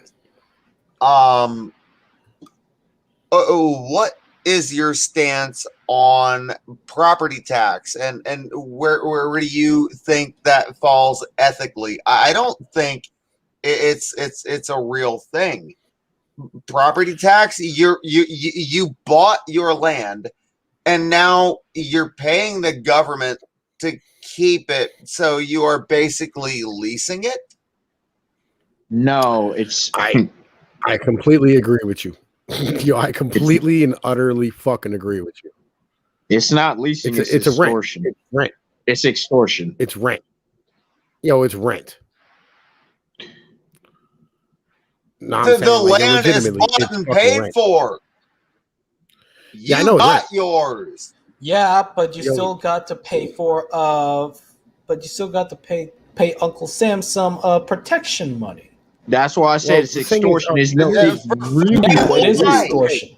What is your stance on property tax, and where do you think that falls ethically? I don't think it's a real thing. Property tax. You bought your land, and now you're paying the government to keep it, so you are basically leasing it. No, it's I completely agree with you. Yo, I completely and utterly fucking agree with you. It's not leasing. It's extortion. It's rent. It's extortion. It's rent. Yo, it's rent. No, the land is bought and paid for. Yeah, I know. Got yours. Yeah, but you still got to pay for. But you still got to pay Uncle Sam some protection money. That's why I said it's extortion. It is extortion.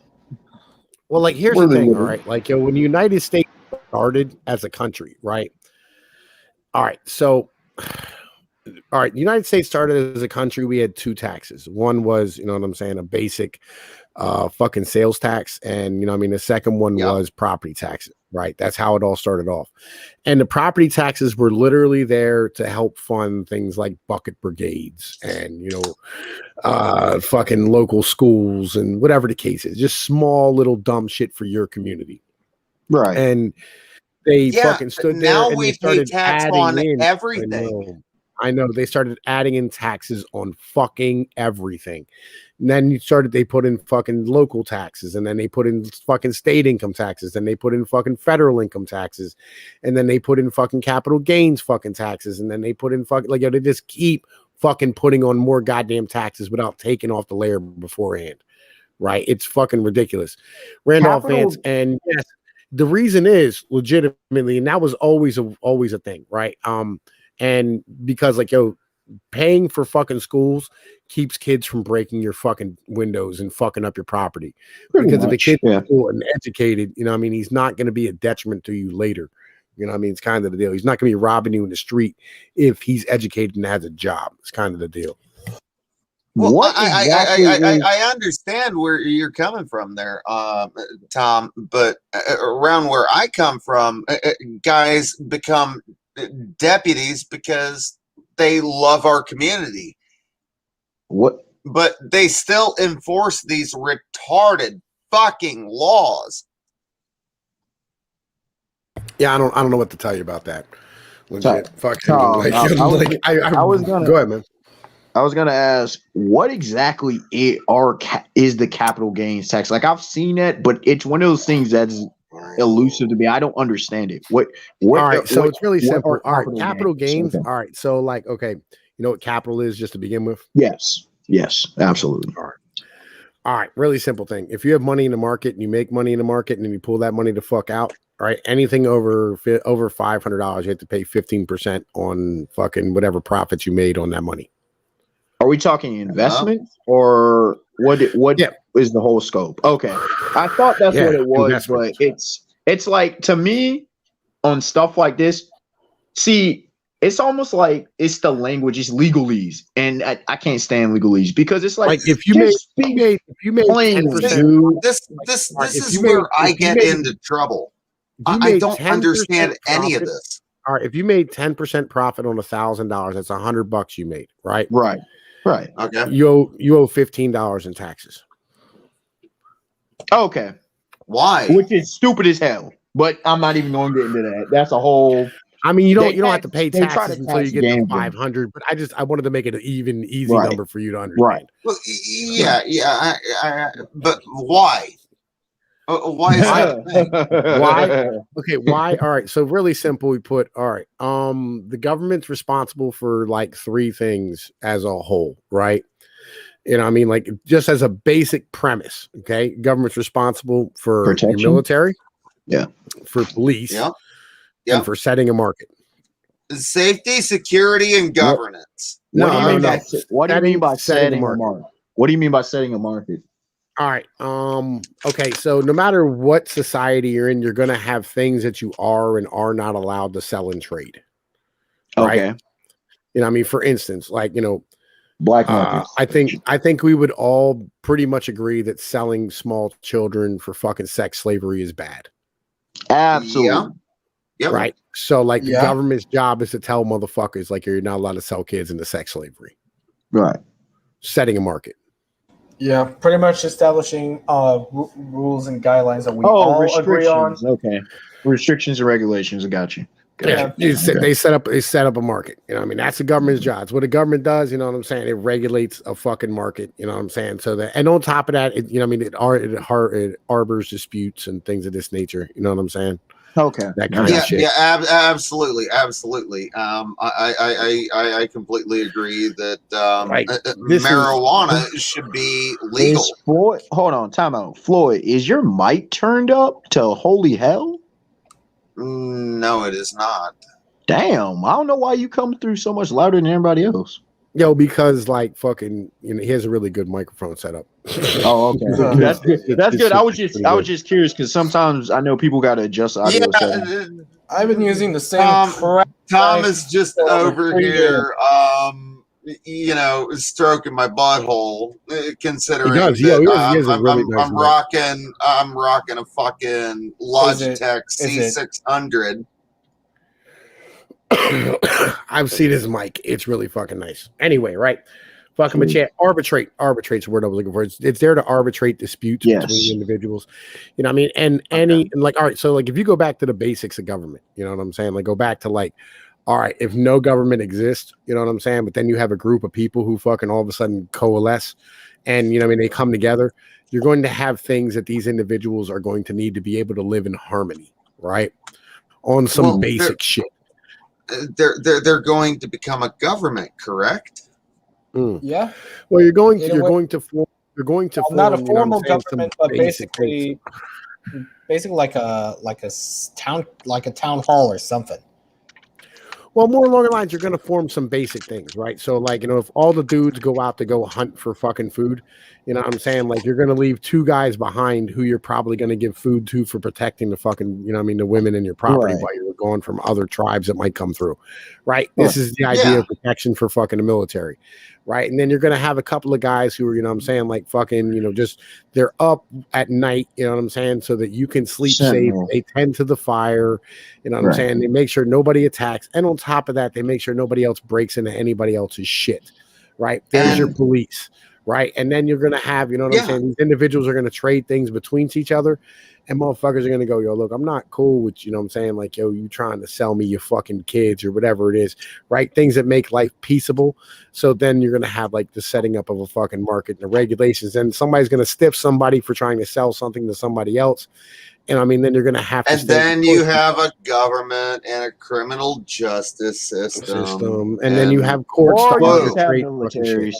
Well, like here's the thing, all right. Like when the United States started as a country, right? All right, so all right, the United States started as a country. We had 2 taxes. One was, you know what I'm saying, a basic fucking sales tax, and the second one was property taxes. Right. That's how it all started off. And the property taxes were literally there to help fund things like bucket brigades and, fucking local schools and whatever the case is. Just small little dumb shit for your community. Right. And they fucking stood there. Now and we pay tax on everything. I know. They started adding in taxes on fucking everything. And then they put in fucking local taxes, and then they put in fucking state income taxes, and they put in fucking federal income taxes, and then they put in fucking capital gains fucking taxes, and then they put in fucking they just keep fucking putting on more goddamn taxes without taking off the layer beforehand. right? It's fucking ridiculous. Randolph Vance, and yes, the reason is legitimately, and that was always a thing, right? And because like, yo, paying for fucking schools keeps kids from breaking your fucking windows and fucking up your property. Because if the kid's cool and educated, you know what I mean, he's not going to be a detriment to you later. You know what I mean? It's kind of the deal. He's not going to be robbing you in the street if he's educated and has a job. It's kind of the deal. Well, what I understand where you're coming from there, Tom, but around where I come from, guys become deputies because they love our community. What? But they still enforce these retarded fucking laws. Yeah, I don't know what to tell you about that. Legit, fucking. I was gonna go ahead, man. I was gonna ask, what exactly is the capital gains tax? Like, I've seen it, but it's one of those things that's elusive to me. I don't understand it. What? All right, so it's really simple. All right, capital gains. Okay. All right, so like, okay, you know what capital is just to begin with? Yes, absolutely. All right, really simple thing. If you have money in the market and you make money in the market and then you pull that money the fuck out, all right, anything over $500, you have to pay 15% on fucking whatever profits you made on that money. Are we talking investment or what is the whole scope? Okay. I thought that's what it was, but it's like, to me, on stuff like this, see, it's almost like it's the language, it's legalese, and I can't stand legalese because it's like if you made 10%, this is where I get into trouble. I don't understand any of this. All right, if you made 10% profit on $1,000, that's $100 you made, right? Right. Okay. You owe $15 in taxes. Okay. Why? Which is stupid as hell. But I'm not even going to get into that. That's a whole. I mean, you don't have to pay taxes until you get to 500. But I wanted to make it an easy number for you to understand. Right. Well, yeah. But why? Why is that? Why? Okay, why? All right. So really simple. We put the government's responsible for like three things as a whole, right? You know, I mean, like just as a basic premise. Okay, government's responsible for protection, your military, for police, and for setting a market. Safety, security, and governance. What do you mean by setting a market? What do you mean by setting a market? All right. Okay. So no matter what society you're in, you're going to have things that you are and are not allowed to sell and trade. Right? Okay. You know, I mean, for instance, like, you know, black markets. I think we would all pretty much agree that selling small children for fucking sex slavery is bad. Absolutely. Yep. Right. So like the government's job is to tell motherfuckers like you're not allowed to sell kids into sex slavery. Right. Setting a market. Yeah, pretty much establishing rules and guidelines that we all agree on. Okay, restrictions and regulations. I got you. They set up a market. You know what I mean? That's the government's job. It's what the government does. You know what I'm saying? It regulates a fucking market. You know what I'm saying? So that, and on top of that, you know what I mean? It harbors disputes and things of this nature. You know what I'm saying? Okay. That kind of shit. Absolutely. I completely agree that marijuana should be legal. Hold on, time out. Floyd, is your mic turned up to holy hell? No, it is not. Damn, I don't know why you come through so much louder than everybody else. Yo, because like fucking, you know, he has a really good microphone setup. Oh, okay. That's good. That's good. I was just curious because sometimes I know people got to adjust audio. I've been using the same. Tom is just over here, you know, stroking my butthole. Considering I'm rocking a fucking Logitech C600. I've seen his mic. It's really fucking nice. Anyway, right? Fucking chat. Arbitrate's the word I was looking for. It's there to arbitrate disputes between individuals. You know what I mean? And like, all right, so like if you go back to the basics of government, you know what I'm saying? Like go back to like, all right, if no government exists, you know what I'm saying? But then you have a group of people who fucking all of a sudden coalesce and, you know what I mean, they come together. You're going to have things that these individuals are going to need to be able to live in harmony, right? On some basic shit. They're going to become a government, correct? Yeah. Well, you're going to you're going to form, not a formal government, but basically like a town hall or something. Well, more along the lines, you're going to form some basic things, right? So, like, if all the dudes go out to go hunt for fucking food, you know what I'm saying? Like, you're going to leave 2 guys behind who you're probably going to give food to for protecting the fucking, the women in your property while you're going from other tribes that might come through, right? This is the idea of protection for fucking the military, right? And then you're going to have a couple of guys who are, like fucking, just they're up at night, you know what I'm saying? So that you can sleep safe. They tend to the fire, you know what I'm saying? They make sure nobody attacks. And on top of that, they make sure nobody else breaks into anybody else's shit, right? There's your police, right? And then you're going to have, I'm saying? These individuals are going to trade things between each other. And motherfuckers are going to go, yo, look, I'm not cool with, like, yo, you trying to sell me your fucking kids or whatever it is, right? Things that make life peaceable. So then you're going to have like the setting up of a fucking market and the regulations. And somebody's going to stiff somebody for trying to sell something to somebody else. And then you're going to have to. And then you have a government and a criminal justice system. And then you have courts. Or you just have militaries.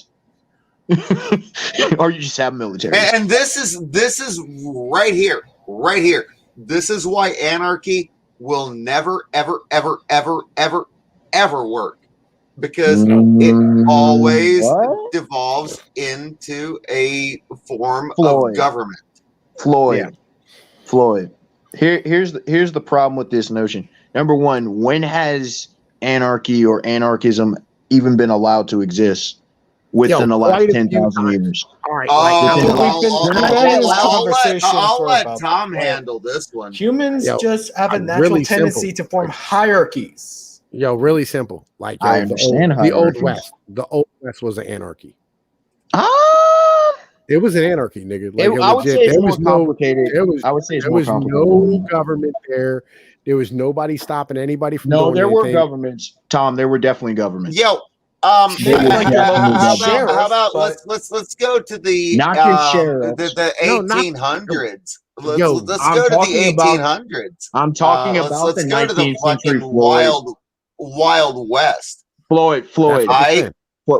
Or you just have military. And this is right here. Right here. This is why anarchy will never, ever, ever, ever, ever, ever work. Because it always devolves into a form of government. Floyd. Here's the problem with this notion. Number one, when has anarchy or anarchism even been allowed to exist within the last 10,000 years? All right. I'll let Tom handle this one. Humans just have a natural tendency to form hierarchies. Really simple. Like I understand the Old West. The Old West was an anarchy. It was an anarchy, nigga. Like, I would say it's more complicated. I would say it's more complicated. There was no government there. There was nobody stopping anybody from doing there anything. were governments, Tom. There were definitely governments. How about let's go to the 1800s. Let's go to the 1800s. I'm talking about the 19th century. Wild West. Floyd. But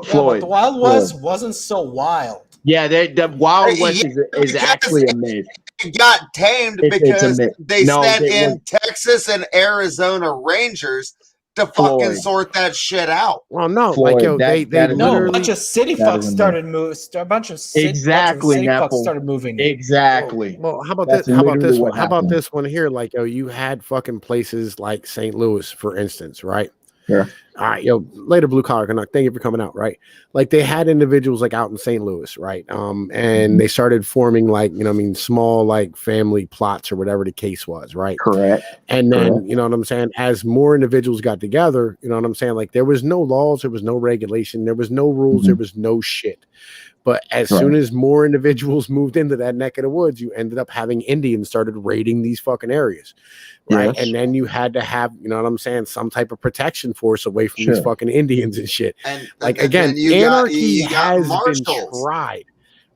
the Wild West wasn't so wild. Yeah, the Wild West is actually a myth. It got tamed because they sent in Texas and Arizona Rangers to fucking sort that shit out. Well, no, Floyd, a bunch of city fucks started moving. A bunch of city fucks started moving. Exactly. Well, how about this? How about this one? How about this one here? Like, you had fucking places like St. Louis, for instance, right? Yeah. All right, later blue collar. Thank you for coming out, right? Like, they had individuals like out in St. Louis, right? And they started forming like, small like family plots or whatever the case was, right? Correct. And then, you know what I'm saying? As more individuals got together, you know what I'm saying? Like, there was no laws, there was no regulation, there was no rules, there was no shit. But as soon as more individuals moved into that neck of the woods, you ended up having Indians started raiding these fucking areas, right? Yes. And then you had to have, you know what I'm saying, some type of protection force away from these fucking Indians and shit. And again, anarchy has been tried,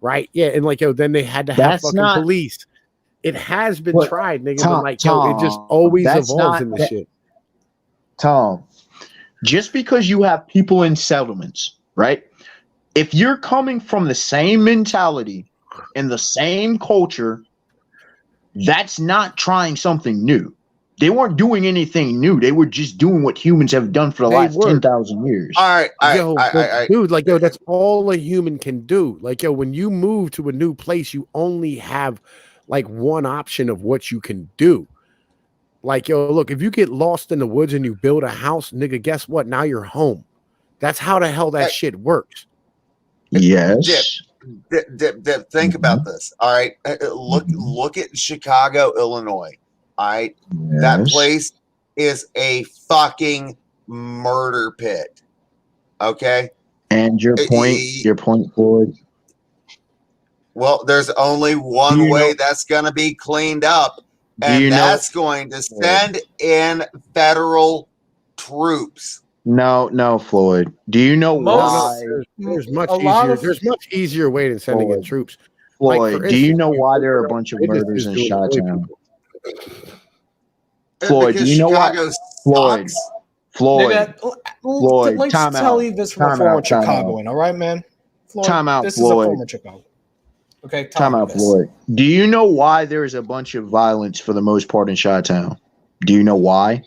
right? Yeah, and then they had to have fucking police. It has been tried, nigga. Tom, it just always evolves in this shit. Tom, just because you have people in settlements, right? If you're coming from the same mentality and the same culture, that's not trying something new. They weren't doing anything new. They were just doing what humans have done for the last 10,000 years. All right. Dude, that's all a human can do. When you move to a new place, you only have like one option of what you can do. Look, if you get lost in the woods and you build a house, nigga, guess what? Now you're home. That's how the hell that shit works. Yes. Dip, think about this. All right. Look at Chicago, Illinois. All right. Yes. That place is a fucking murder pit. Okay. And your point, Floyd. Well, there's only one way that's going to be cleaned up, and that's going to send in federal troops. No, Floyd. Do you know why? There's much easier way than sending in troops. Floyd, do you know why there are a bunch of murders in Chi-Town? Floyd, do you know why? Floyd, let's tell you this from a former Chicagoan, all right, man? Floyd, time out, this Floyd. is a former Chicago. Okay, time out, Floyd. Do you know why there is a bunch of violence for the most part in Chi-Town? Do you know why?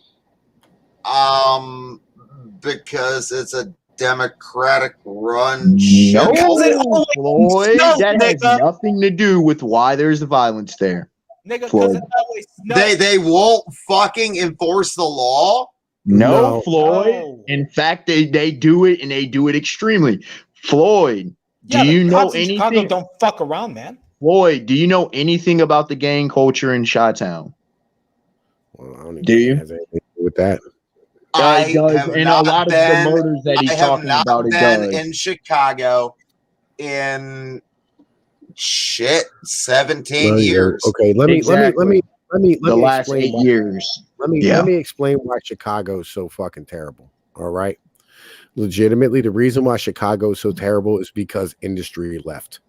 Because it's a Democratic run. No, Floyd, that has nothing to do with why there's the violence there. Nigga, Floyd. They won't fucking enforce the law. No, Floyd. No. In fact, they do it, and they do it extremely. Floyd, do you know anything? Chicago don't fuck around, man. Floyd, do you know anything about the gang culture in Chi-Town? Well, I don't even do you have anything to do with that? I have and not a lot been, of the murders that he's talking about. I have not been in Chicago in 17 years. Okay, let me the last 8 years. Let me explain why Chicago is so fucking terrible. All right. Legitimately, the reason why Chicago is so terrible is because industry left.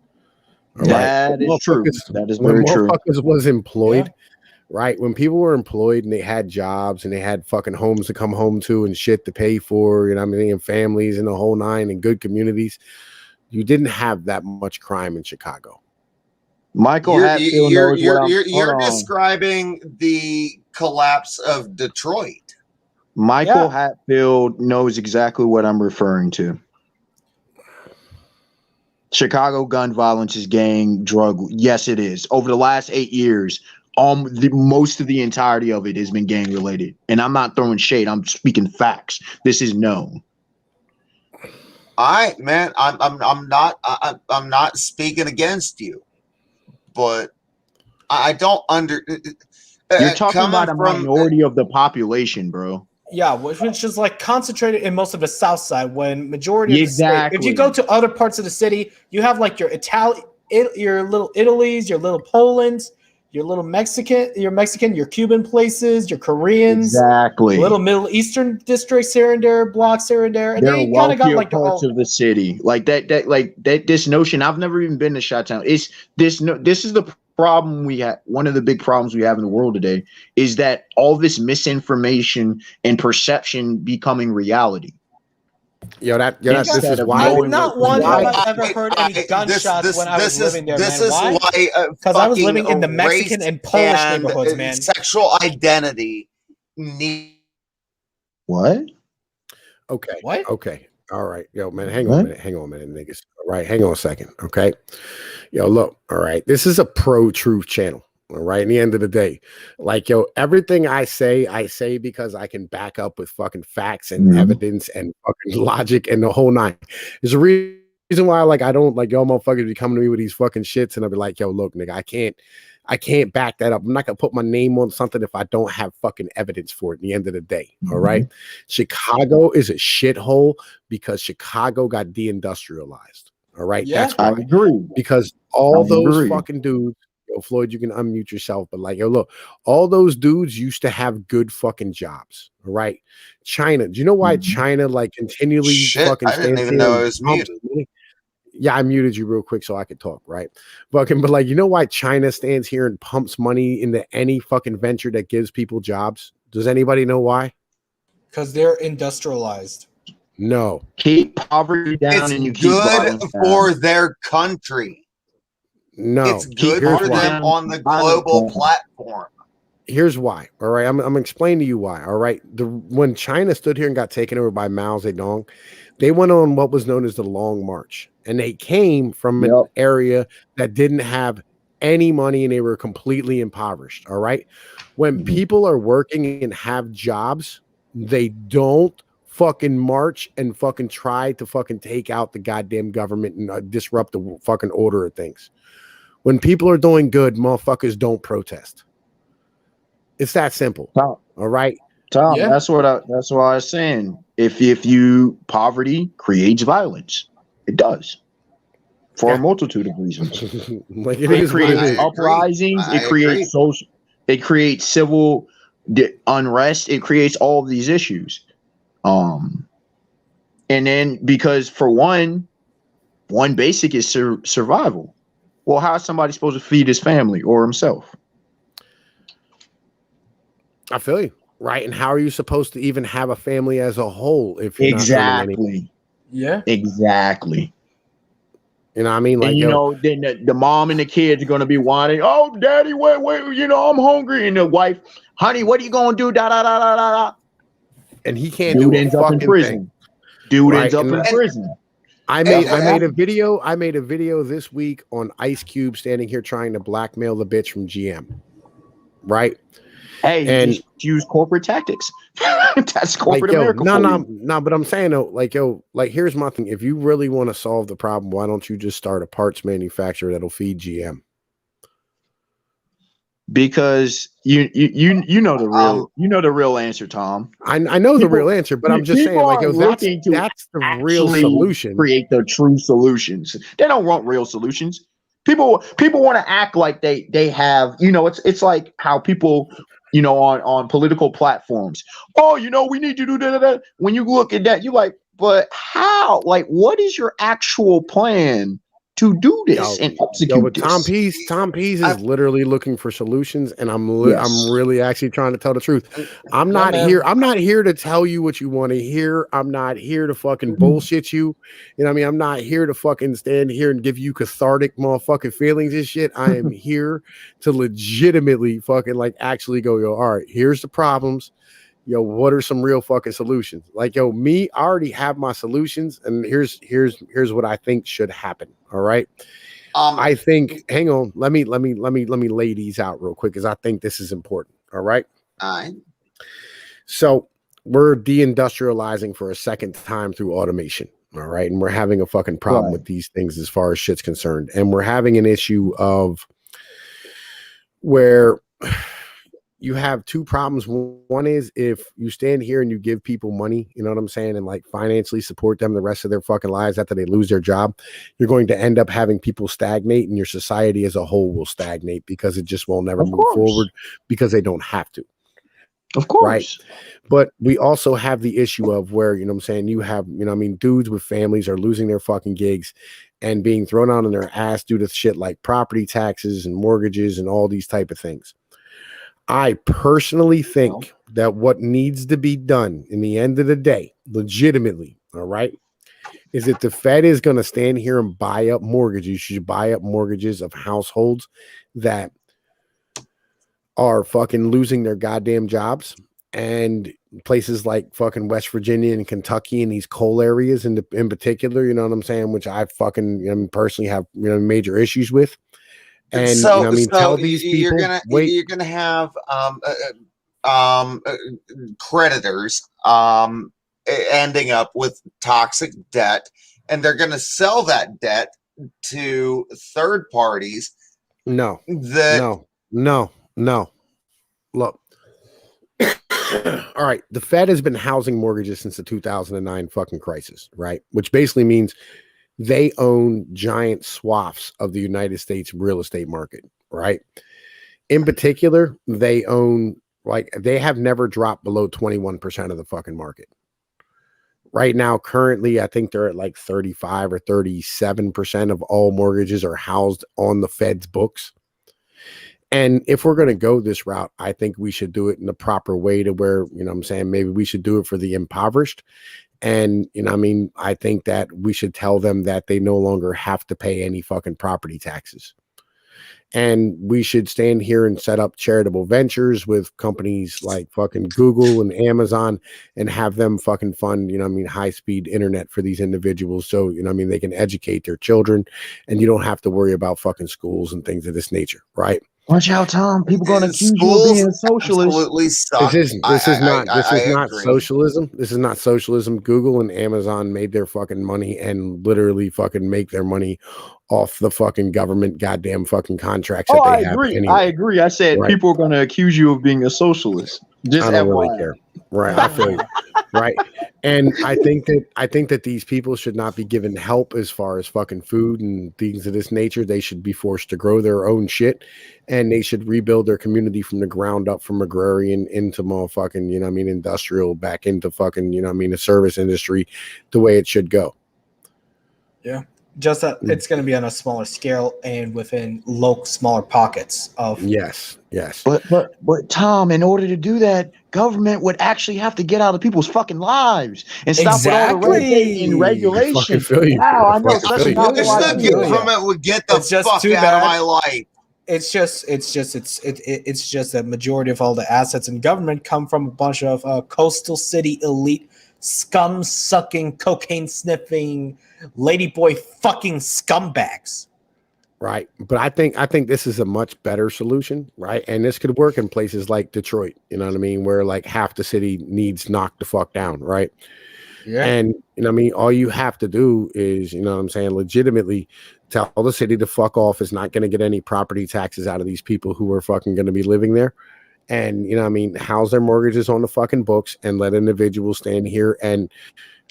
That is true. That is very true. When motherfuckers was employed, right? When people were employed and they had jobs and they had fucking homes to come home to and shit to pay for, you know what I mean, and families and the whole nine and good communities, you didn't have that much crime in Chicago. Michael Hatfield knows you're describing the collapse of Detroit. Michael Hatfield knows exactly what I'm referring to. Chicago gun violence is gang, drug. Yes, it is. Over the last 8 years, most of the entirety of it has been gang related. And I'm not throwing shade. I'm speaking facts. This is known. I'm not speaking against you, but I don't You're talking about a minority of the population, bro. Yeah, which is like concentrated in most of the South Side. When majority of the state, if you go to other parts of the city, you have like your your little Italies, your little Polands, your little Mexican, your Cuban places, your Koreans, little Middle Eastern districts here and there, blocks here and there, and they kind of got like parts of the city, like that. This notion, I've never even been to Chi-Town. This is the problem we have. One of the big problems we have in the world today is that all this misinformation and perception becoming reality. This is why. Not one have I ever heard any gunshots when I was living there, man. Why? Because I was living in the Mexican and Polish neighborhoods, man. Sexual identity. What? Okay. What? Okay. All right. Yo, man, hang on a minute, niggas. All right, hang on a second. Okay. Yo, look, all right. This is a pro-truth channel. All right. At the end of the day, like, yo, everything I say because I can back up with fucking facts and evidence and fucking logic and the whole nine. There's a reason why, like, I don't like, yo, motherfuckers be coming to me with these fucking shits, and I'll be like, yo, look, nigga, I can't back that up. I'm not gonna put my name on something if I don't have fucking evidence for it at the end of the day. All right. Chicago is a shithole because Chicago got deindustrialized. All right. Yeah, that's why. I agree. Because all those fucking dudes, yo, Floyd, you can unmute yourself, but like, yo, look, all those dudes used to have good fucking jobs. All right. China. Do you know why China like continually fucking I didn't even know it was muted. Yeah, I muted you real quick so I could talk, right? But like, you know why China stands here and pumps money into any fucking venture that gives people jobs? Does anybody know why? Because they're industrialized. No. Keep poverty down, and you keep good for their country. No, it's good for them on the global platform. Here's why. All right, I'm gonna explain to you why. All right, when China stood here and got taken over by Mao Zedong, they went on what was known as the Long March, and they came from an area that didn't have any money and they were completely impoverished. All right, when people are working and have jobs, they don't fucking march and fucking try to fucking take out the goddamn government and disrupt the fucking order of things. When people are doing good, motherfuckers don't protest. It's that simple. Tom, all right, Tom. Yeah. That's why I was saying. If poverty creates violence, it does for a multitude of reasons. Like it creates uprisings. It creates social. It creates civil unrest. It creates all of these issues. And then because for one basic is survival. Well, how is somebody supposed to feed his family or himself? I feel you, right? And how are you supposed to even have a family as a whole if you're exactly? Yeah, exactly. You know what I mean? Like, and you know, then the mom and the kids are gonna be whining, "Oh, daddy, wait, you know, I'm hungry." And the wife, "Honey, what are you gonna do?" Da da da da da da. And he can't Dude do a ends up in fucking prison. thing. Dude Right? ends up in prison. I made a video this week on Ice Cube standing here trying to blackmail the bitch from GM. Right? Hey, and just use corporate tactics. That's corporate like, yo, America. No, but I'm saying though, like, yo, like, here's my thing. If you really want to solve the problem, why don't you just start a parts manufacturer that'll feed GM? Because you know the real answer, Tom. I know the real answer, but I'm just saying, like, yo, that's the real solution. Create the true solutions. They don't want real solutions. People want to act like they have, you know, it's like how people, you know, on political platforms. Oh, you know, we need to do that. When you look at that, you're like, but how? Like, what is your actual plan to do this and execute this? Tom Pease is literally looking for solutions, and I'm really actually trying to tell the truth. I'm not here to tell you what you want to hear. I'm not here to fucking bullshit you. You know what I mean? I'm not here to fucking stand here and give you cathartic motherfucking feelings and shit. I am here to legitimately fucking like actually go, yo, all right, here's the problems. Yo, what are some real fucking solutions? Like, yo, I already have my solutions, and here's what I think should happen. All right. I think, hang on, let me lay these out real quick, because I think this is important. All right. All right. So we're deindustrializing for a second time through automation. All right. And we're having a fucking problem with these things as far as shit's concerned. And we're having an issue of where you have two problems. One is if you stand here and you give people money, you know what I'm saying, and like financially support them the rest of their fucking lives after they lose their job, you're going to end up having people stagnate, and your society as a whole will stagnate because it just will never move forward because they don't have to. Of course. Right. But we also have the issue of where, you know what I'm saying, you have, you know what I mean, dudes with families are losing their fucking gigs and being thrown out on their ass due to shit like property taxes and mortgages and all these type of things. I personally think that what needs to be done in the end of the day, legitimately, all right, is that the Fed is going to stand here and buy up mortgages. You should buy up mortgages of households that are fucking losing their goddamn jobs, and places like fucking West Virginia and Kentucky and these coal areas in particular, you know what I'm saying, which I fucking, you know, personally have, you know, major issues with. And so, you know, I mean, tell these people, you're gonna have creditors ending up with toxic debt, and they're gonna sell that debt to third parties. No. Look. All right, the Fed has been housing mortgages since the 2009 fucking crisis, right? Which basically means they own giant swaths of the United States real estate market, right? In particular, they own, like, they have never dropped below 21% of the fucking market. Right now, currently, I think they're at like 35 or 37% of all mortgages are housed on the Fed's books. And if we're going to go this route, I think we should do it in the proper way to where, you know what I'm saying, maybe we should do it for the impoverished. And, you know, I mean, I think that we should tell them that they no longer have to pay any fucking property taxes. And we should stand here and set up charitable ventures with companies like fucking Google and Amazon and have them fucking fund, you know what I mean, high-speed internet for these individuals. So, you know what I mean, they can educate their children, and you don't have to worry about fucking schools and things of this nature, right? Watch out, Tom. People going to accuse you of being a socialist. Absolutely suck. This is not socialism. This is not socialism. Google and Amazon made their fucking money and literally fucking make their money off the fucking government goddamn fucking contracts that they have. Anyway. I agree. I said people are going to accuse you of being a socialist. Just I don't really care. Right. I feel you. Right. And I think that these people should not be given help as far as fucking food and things of this nature. They should be forced to grow their own shit, and they should rebuild their community from the ground up, from agrarian into motherfucking, you know what I mean, industrial, back into fucking, you know what I mean, the service industry, the way it should go. Yeah. Just that it's going to be on a smaller scale and within smaller pockets of. Yes. But Tom, in order to do that, government would actually have to get out of people's fucking lives and stop with all the red tape and regulation. Wow, I know, especially now the government would get the fuck out of my life. It's just a majority of all the assets in government come from a bunch of coastal city elite, scum sucking, cocaine sniffing, ladyboy fucking scumbags. Right. But I think this is a much better solution, right? And this could work in places like Detroit, you know what I mean, where like half the city needs knocked the fuck down, right? Yeah. And you know what I mean, all you have to do is, you know what I'm saying, legitimately tell the city to fuck off. Is not going to get any property taxes out of these people who are fucking going to be living there. And you know what I mean, house their mortgages on the fucking books and let individuals stand here and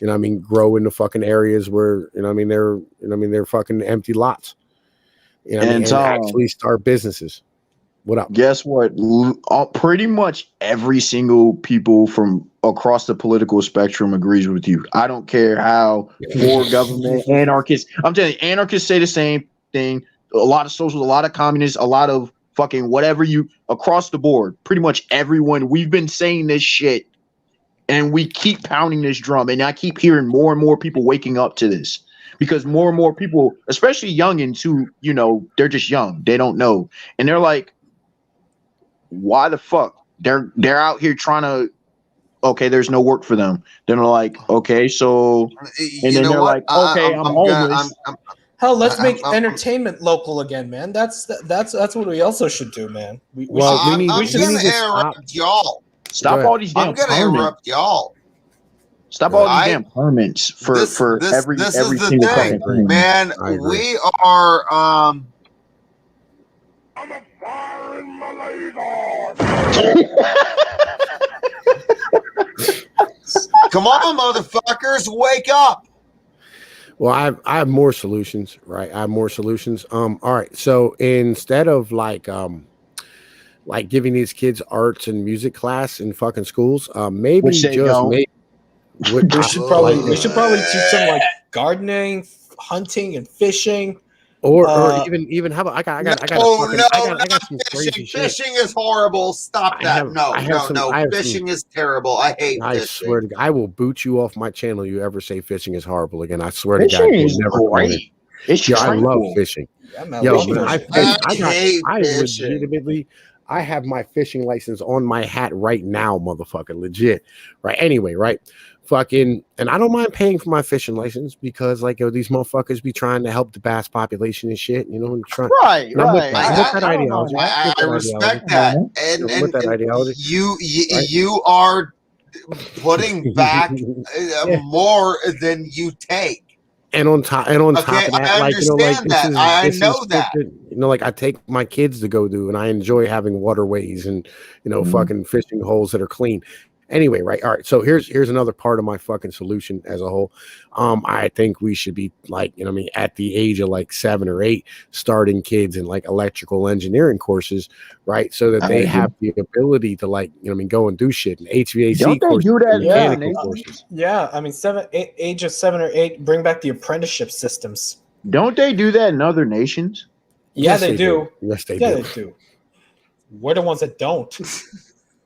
you know what I mean, grow in the fucking areas where, you know what I mean, they're fucking empty lots. You know what I mean? And actually start businesses. What up? Guess what? Pretty much every single people from across the political spectrum agrees with you. I don't care how for government, anarchists. I'm telling you, anarchists say the same thing. A lot of socialists, a lot of communists, a lot of fucking whatever you across the board. Pretty much everyone. We've been saying this shit, and we keep pounding this drum, and I keep hearing more and more people waking up to this. Because more and more people, especially youngins who, you know, they're just young. They don't know. And they're like, why the fuck? They're out here trying to, okay, there's no work for them. Then they're like, okay, so, and then they're like, okay, I'm homeless. Hell, let's make entertainment local again, man. That's what we also should do, man. We should interrupt y'all. Stop all these damn permits. I'm going to interrupt y'all. Stop all these damn permits for every single thing, man. We are I'm a fire in my laser. Come on, motherfuckers, wake up. Well, I have more solutions, right? I have more solutions. All right. So instead of like giving these kids arts and music class in fucking schools, maybe we should probably teach them like gardening, hunting, and fishing. Or even how about I got some crazy shit. Fishing is horrible. Stop that. No. Fishing is terrible. I hate fishing. I swear to God, I will boot you off my channel. You ever say fishing is horrible again? I swear to God, you'll never great. I love fishing. I have my fishing license on my hat right now, motherfucker. Legit. Right. Anyway, right. Fucking, and I don't mind paying for my fishing license because, like, these motherfuckers be trying to help the bass population and shit. You know, right. I respect that. And with that ideology, you are putting back more than you take. And on top of that, like, you know, like you know, like I take my kids to go do, and I enjoy having waterways and, you know, fucking fishing holes that are clean. Anyway, right. All right. So here's another part of my fucking solution as a whole. I think we should be like, you know what I mean, at the age of like 7 or 8, starting kids in like electrical engineering courses, right? So that they have the ability to, like, you know what I mean, go and do shit and HVAC courses. Yeah. I mean, age of 7 or 8, bring back the apprenticeship systems. Don't they do that in other nations? Yeah, yes, they do. Yes, they do. We're the ones that don't.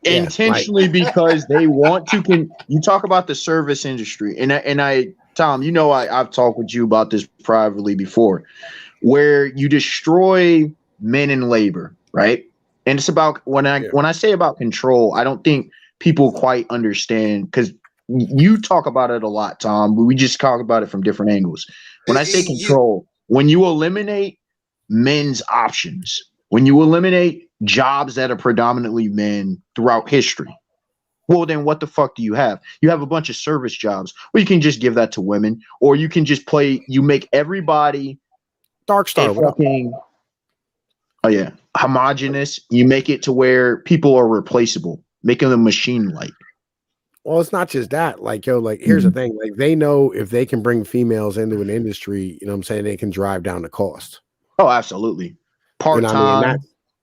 Intentionally, because they want to. You talk about the service industry, and I, Tom, you know, I've talked with you about this privately before, where you destroy men and labor, right? And it's about when I say about control, I don't think people quite understand, because you talk about it a lot, Tom, but we just talk about it from different angles. When I say control, when you eliminate men's options, when you eliminate jobs that are predominantly men throughout history, well, then what the fuck do you have? You have a bunch of service jobs. Well, you can just give that to women, or you can just you make everybody fucking, homogenous. You make it to where people are replaceable, making them machine-like. Well, it's not just that. Like, yo, like, here's the thing. Like, they know if they can bring females into an industry, you know what I'm saying, they can drive down the cost. Oh, absolutely. Part-time. You know what I mean?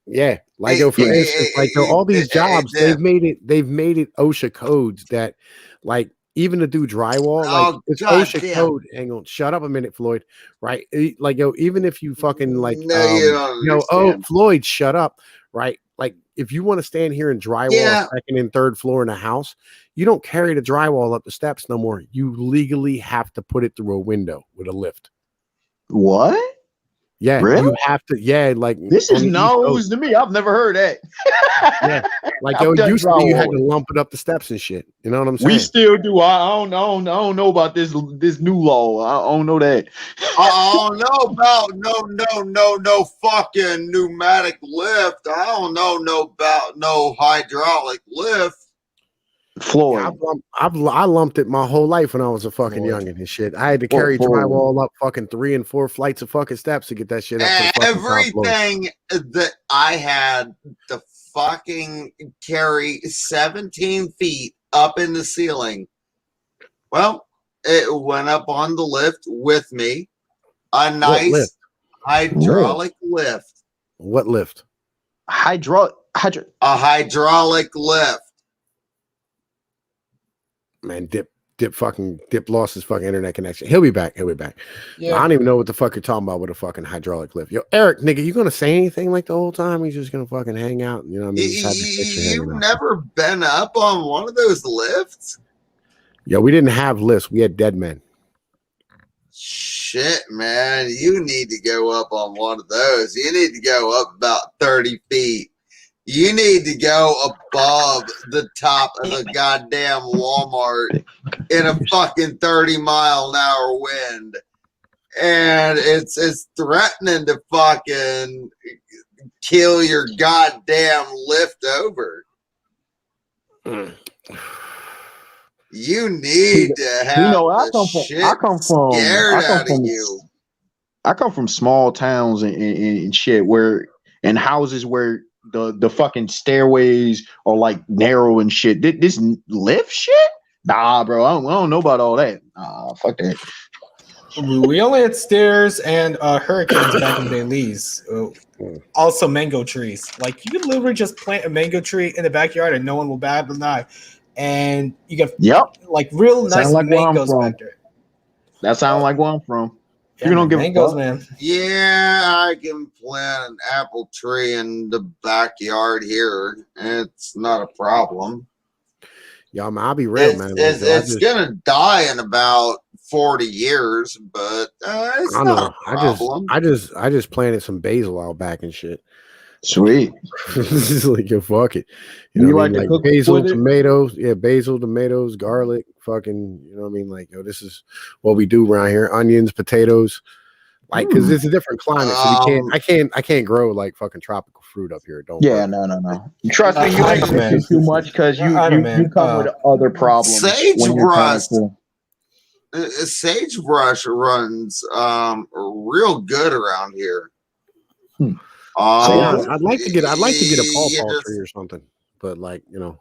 Yeah, like, for instance, like, all these jobs, they've made it OSHA codes that, like, even to do drywall, like it's OSHA code. Hang on, shut up a minute, Floyd. Right? Like, yo, even if you fucking like, no, you don't understand. Floyd, shut up. Right? Like, if you want to stand here and drywall second and third floor in a house, you don't carry the drywall up the steps no more. You legally have to put it through a window with a lift. What? Yeah, really? You have to. Yeah, like this is news to me. I've never heard that. Yeah, like yo, used to be you had to lump it up the steps and shit. You know what I'm saying? We still do. I don't know about this new law. I don't know that. I don't know about no fucking pneumatic lift. I don't know about no hydraulic lift. Floyd, yeah, I lumped it my whole life when I was a fucking youngin' and shit. I had to carry drywall up fucking 3 and 4 flights of fucking steps to get that shit up. To the everything that I had to fucking carry 17 feet up in the ceiling. Well, it went up on the lift with me. A nice hydraulic lift. What lift? A hydraulic lift. Man, Dip lost his fucking internet connection. He'll be back. Yeah. I don't even know what the fuck you're talking about with a fucking hydraulic lift. Yo, Eric, nigga, you gonna say anything like the whole time? He's just gonna fucking hang out. You know what I mean? You've never been up on one of those lifts? Yo, we didn't have lifts. We had dead men. Shit, man. You need to go up on one of those. You need to go up about 30 feet. You need to go above the top of the goddamn Walmart in a fucking 30-mile-an-hour wind. And it's threatening to fucking kill your goddamn lift over. You need to have scared out of you. I come from small towns and shit and houses where the fucking stairways are like narrow and shit. This lift shit? Nah, bro. I don't know about all that. Nah, fuck that. We only had stairs and hurricanes back in Belize. Also mango trees. Like you can literally just plant a mango tree in the backyard and no one will bat an eye. And you get like real nice mangoes back there. That sounds like where I'm from. Yeah, you don't give mangoes, man. Yeah, I can plant an apple tree in the backyard here. It's not a problem. Yo, man, I'll be real, man. It's gonna die in about 40 years, but it's not a problem. I just planted some basil out back and shit. Sweet. This is like, yo, fuck it. You know what I mean? Like basil, tomatoes, basil, tomatoes, garlic, fucking, you know what I mean? Like, yo, this is what we do around here. Onions, potatoes, like, because it's a different climate, so I can't grow like fucking tropical fruit up here. Don't. Yeah, no. Trust me, you ain't too much because you come with other problems. Sagebrush runs real good around here. I'd like to get a pawpaw tree or something, but like, you know,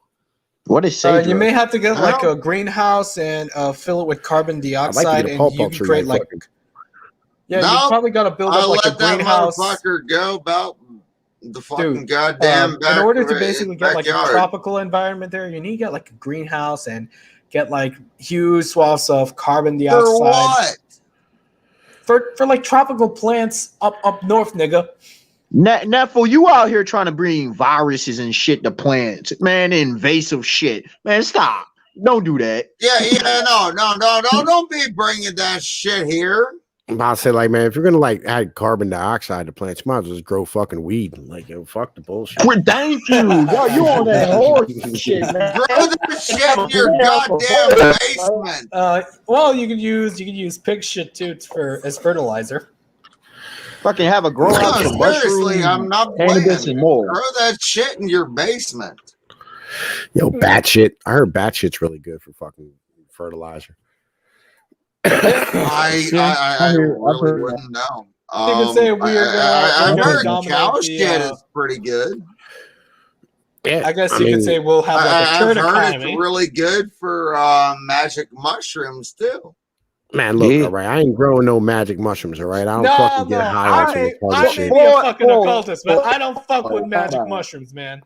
what is sagebrush? You may have to get like a greenhouse and fill it with carbon dioxide, and you can create like. Yeah, you probably got to build up like a greenhouse. Let that motherfucker go about the fucking goddamn. In order to basically get like a tropical environment there, you need to get like a greenhouse and get like huge swaths of carbon dioxide. For what? For like tropical plants up north, nigga. Neffel, you out here trying to bring viruses and shit to plants, man, invasive shit, man. Stop! Don't do that. Yeah, no, don't be bringing that shit here. I'm about to say, like, man, if you're gonna like add carbon dioxide to plants, you might as well just grow fucking weed. Like, yo, fuck the bullshit. Thank you. Yo, you on that horse shit, man. Grow that shit in your goddamn basement. Well, you could use pig shit too as fertilizer. Fucking have a grow out of seriously, I'm not cannabis and more. Grow that shit in your basement. Yo, bat shit. I heard bat shit's really good for fucking fertilizer. I really wouldn't know. I heard cow shit is pretty good. Yeah, I guess you could say we'll have like a turn economy. It's really good for magic mushrooms too. Man, look, all right, I ain't growing no magic mushrooms, all right? I don't fucking get high on some I may be a fucking occultist, but I don't fuck with magic mushrooms, man.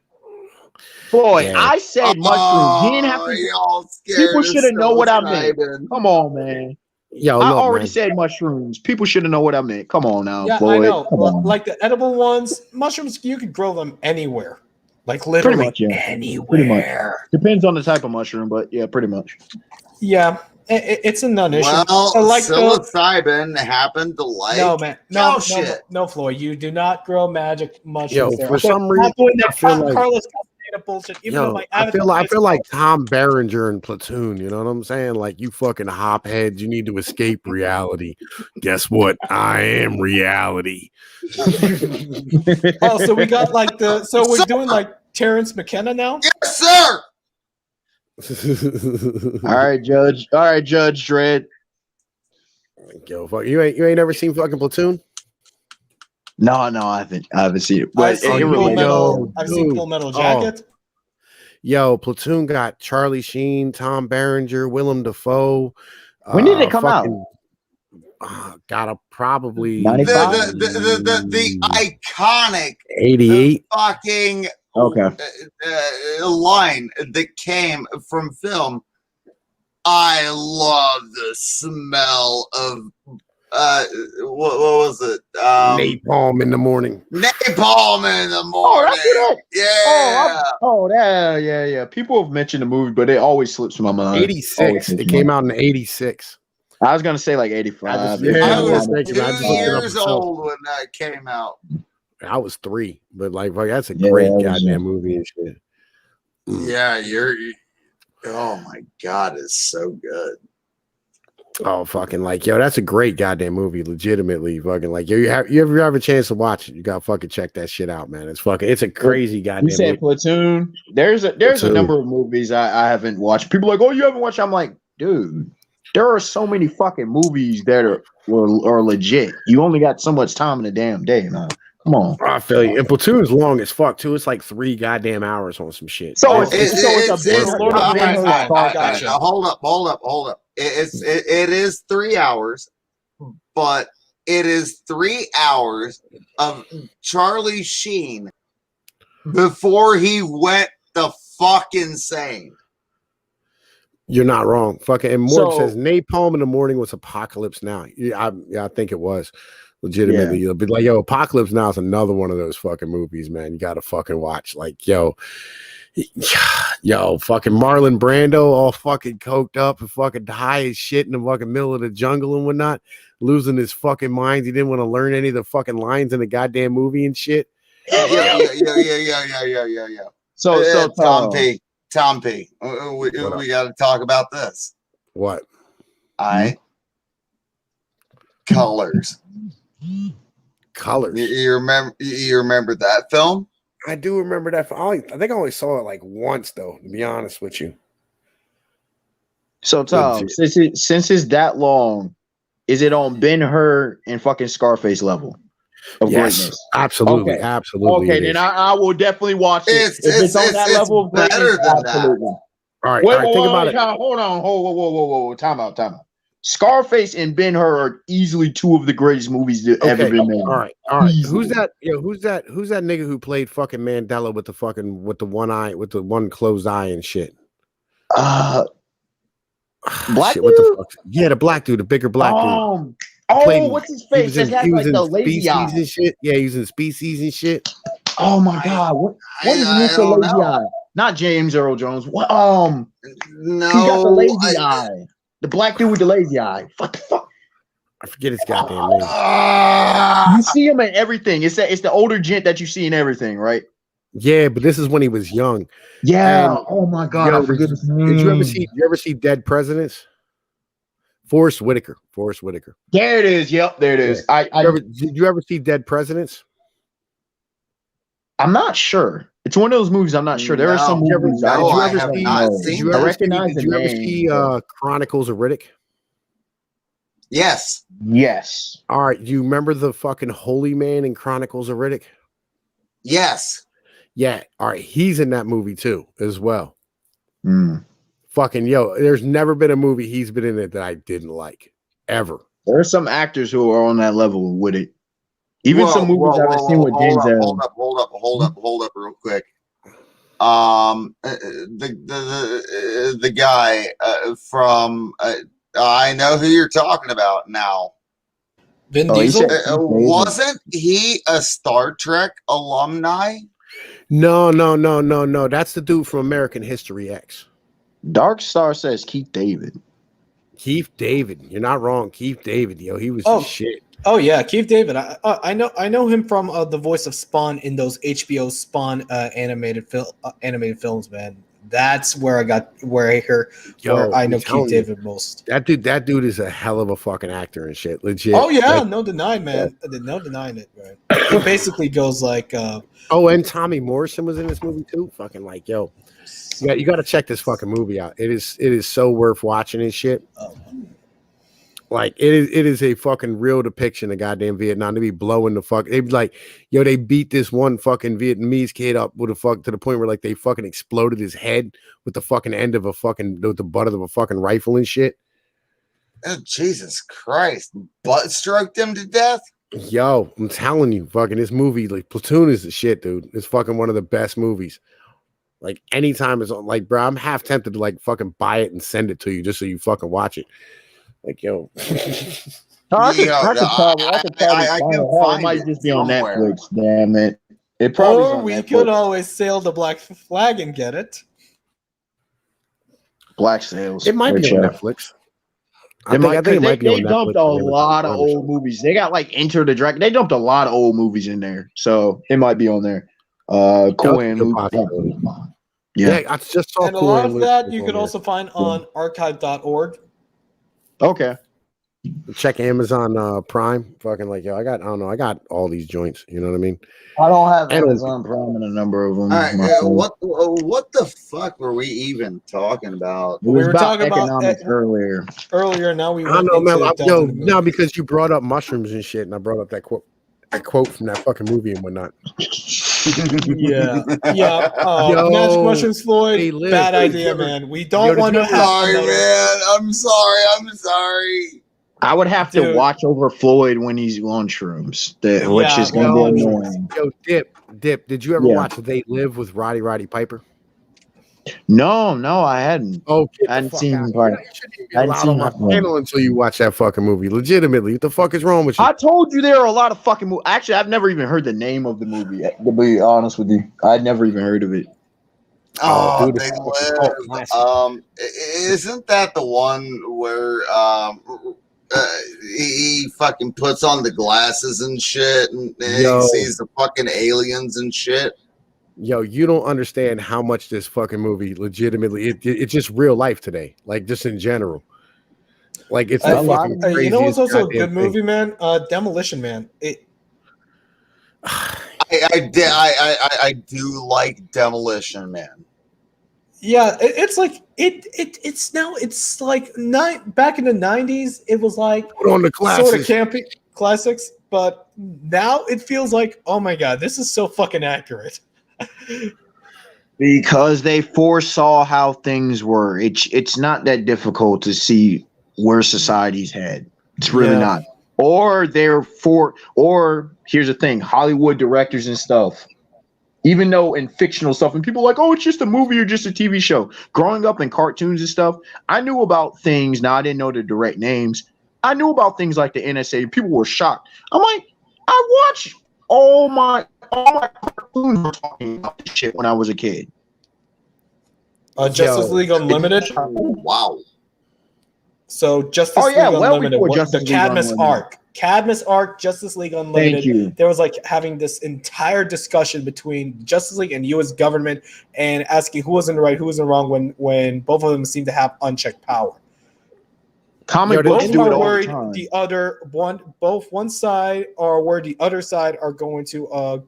Floyd, Yeah. I said mushrooms. You didn't have to. Y'all People should have known what I meant. psilocybin. Come on, man. Yo, I look, already man. said mushrooms. People should have known what I meant. Come on now, Yeah, Floyd. I know. Come on. Like the edible ones, mushrooms, you could grow them anywhere. Like Pretty literally much, yeah. anywhere. Pretty much. Depends on the type of mushroom, but yeah, pretty much. Yeah, it's a non-issue. Well, Like psilocybin happened to like no, man. cow No, shit. no, Floyd. You do not grow magic mushrooms. Yo, for some reason, not doing that I feel like Carlos Castaneda bullshit. Even though my I feel like Tom Berenger in Platoon. You know what I'm saying? Like, you fucking hopheads, you need to escape reality. Guess what? I am reality. Oh, so we got like so we're doing like Terrence McKenna now? Yes, sir. All right, Judge. All right, Judge Dredd. Yo, fuck, you ain't never seen fucking Platoon? No, I haven't seen it. But I've seen Full Metal Jacket. Yo, Platoon got Charlie Sheen, Tom Berenger, Willem Dafoe. When did it come out? Gotta probably The iconic 88 fucking line that came from film. I love the smell of what was it? napalm in the morning. Napalm in the morning. Oh, that's what Yeah. Yeah. People have mentioned the movie, but it always slips my mind. 86. It came out in 86. I was gonna say like 85. I was 2 years old when that came out. I was 3, but like, that's a great goddamn movie and shit. Yeah, oh my god, it's so good. Oh, fucking like, yo, that's a great goddamn movie. Legitimately, fucking like, yo, you ever have a chance to watch it, you gotta fucking check that shit out, man. It's a crazy goddamn. You said movie. Platoon. There's a number of movies I haven't watched. People are like, oh, you haven't watched? I'm like, dude, there are so many fucking movies that are legit. You only got so much time in a damn day, man. Come on. I feel you. And Platoon is long as fuck too. It's like 3 goddamn hours on some shit. So it's a big. Hold up. It is 3 hours, but it is 3 hours of Charlie Sheen before he went the fuck insane. You're not wrong. Fucking, and Morg says Napalm in the Morning was Apocalypse Now. Yeah, I think it was. Legitimately, you'll be like, yo, Apocalypse Now is another one of those fucking movies, man. You gotta fucking watch. Like, yo, fucking Marlon Brando all fucking coked up and fucking high as shit in the fucking middle of the jungle and whatnot, losing his fucking mind. He didn't want to learn any of the fucking lines in the goddamn movie and shit. Yeah. So Tom P, we got to talk about this. What? Colors. You remember that film? I do remember that. I think I only saw it like once, though, to be honest with you. So Tom, since it's that long, is it on Ben-Hur and fucking Scarface level of greatness? Absolutely, okay. Absolutely. Okay, then I will definitely watch it. If it's on that level of greatness, absolutely. All right, think about it. Hold on, whoa, time out. Scarface and Ben-Hur are easily 2 of the greatest movies that ever been made. All right. Easily. Who's that nigga who played fucking Mandela with the one eye, with the one closed eye and shit? Black shit, dude? what the fuck? Yeah, the black dude, the bigger black dude. What's his face? He was in the lazy eye and shit. Yeah, he was in Species and shit. Oh my god, what is Mr. Lazy Eye? Not James Earl Jones. What? No, he got the lazy eye. The black dude with the lazy eye. What the fuck? I forget his goddamn name. You see him in everything. It's the older gent that you see in everything, right? Yeah, but this is when he was young. Yeah. And, oh my god, I forget his name. Did you ever see Dead Presidents? Forrest Whitaker. There it is. Yep, there it is. Did you ever see Dead Presidents? I'm not sure. It's one of those movies. I'm not sure. There are some movies. Did you ever see Chronicles of Riddick? Yes. All right. Do you remember the fucking Holy Man in Chronicles of Riddick? Yes. Yeah. All right. He's in that movie too, as well. Fucking there's never been a movie he's been in it that I didn't like ever. There are some actors who are on that level with it. Even some movies I've seen with Denzel. Hold up real quick. the guy from I know who you're talking about now. Vin Diesel? Wasn't he a Star Trek alumni? No. That's the dude from American History X. Dark Star says Keith David. Keith David. You're not wrong. Keith David, yo. He was the shit. Oh yeah, Keith David. I know him from the voice of Spawn in those HBO Spawn animated films, man. That's where I know Keith David most. That dude is a hell of a fucking actor and shit. Legit. Oh yeah, no denying, man. No denying it, right? It basically goes like and Tommy Morrison was in this movie too. Fucking like, yo. Yeah, you got to check this fucking movie out. It is so worth watching and shit. Like it is a fucking real depiction of goddamn Vietnam. They be blowing the fuck. They be like, yo, they beat this one fucking Vietnamese kid up with a fuck to the point where like they fucking exploded his head with the fucking end of the butt of a fucking rifle and shit. Oh Jesus Christ! Butt stroked him to death. Yo, I'm telling you, fucking this movie, like Platoon is the shit, dude. It's fucking one of the best movies. Like anytime it's on, like, bro, I'm half tempted to like fucking buy it and send it to you just so you fucking watch it. Like, yo. I can find it might just be on Netflix. Damn it! It probably. Or we could always sail the black flag and get it. Black Sails. It might be on Netflix. I think it might be on Netflix. They dumped a lot of old movies. They got like Enter the Dragon. They dumped a lot of old movies in there, so it might be on there. Yeah, I just saw. And a lot of that you could also find on archive.org. Okay. Check Amazon Prime. Fucking like, yo, I got all these joints. You know what I mean? I don't have Amazon Prime and a number of them. All right, what the fuck were we even talking about? We were talking about economics earlier. Now we. I don't know, man. No, because you brought up mushrooms and shit, and I brought up that quote from that fucking movie and whatnot. Yeah. Magic mushrooms, Floyd. Bad idea, man. We don't want to have. Sorry, man. I'm sorry. I would have to watch over Floyd when he's on shrooms, which is going to be annoying. Yo, Dip. Did you ever watch They Live with Roddy Piper? No, I hadn't. Oh, I hadn't seen part. I hadn't seen my channel until you watch that fucking movie. Legitimately, what the fuck is wrong with you? I told you there are a lot of fucking movies. Actually, I've never even heard the name of the movie. To be honest with you, I'd never even heard of it. Oh, They Live. Isn't that the one where he fucking puts on the glasses and shit, and he sees the fucking aliens and shit? Yo, you don't understand how much this fucking movie legitimately it's just real life today, like just in general. Like it's the fucking craziest. You know what's also a good movie, man? Demolition Man. I do like Demolition Man. Yeah, it's like it's like back in the 90s, it was like put on the sort of campy classics, but now it feels like, oh my god, this is so fucking accurate. Because they foresaw how things were. It's not that difficult to see where society's head. It's really not. Or here's the thing, Hollywood directors and stuff, even though in fictional stuff, and people are like, oh, it's just a movie or just a TV show. Growing up in cartoons and stuff, I knew about things. Now I didn't know the direct names. I knew about things like the NSA. People were shocked. I'm like, I watched all my cartoons were talking about this shit when I was a kid. Justice League Unlimited. Wow. So Justice League Unlimited, the Cadmus arc, Justice League Unlimited. Thank you. There was like having this entire discussion between Justice League and U.S. government and asking who was in the right, who was in the wrong when both of them seem to have unchecked power. Comic books do it all the time. One side are worried the other side are going to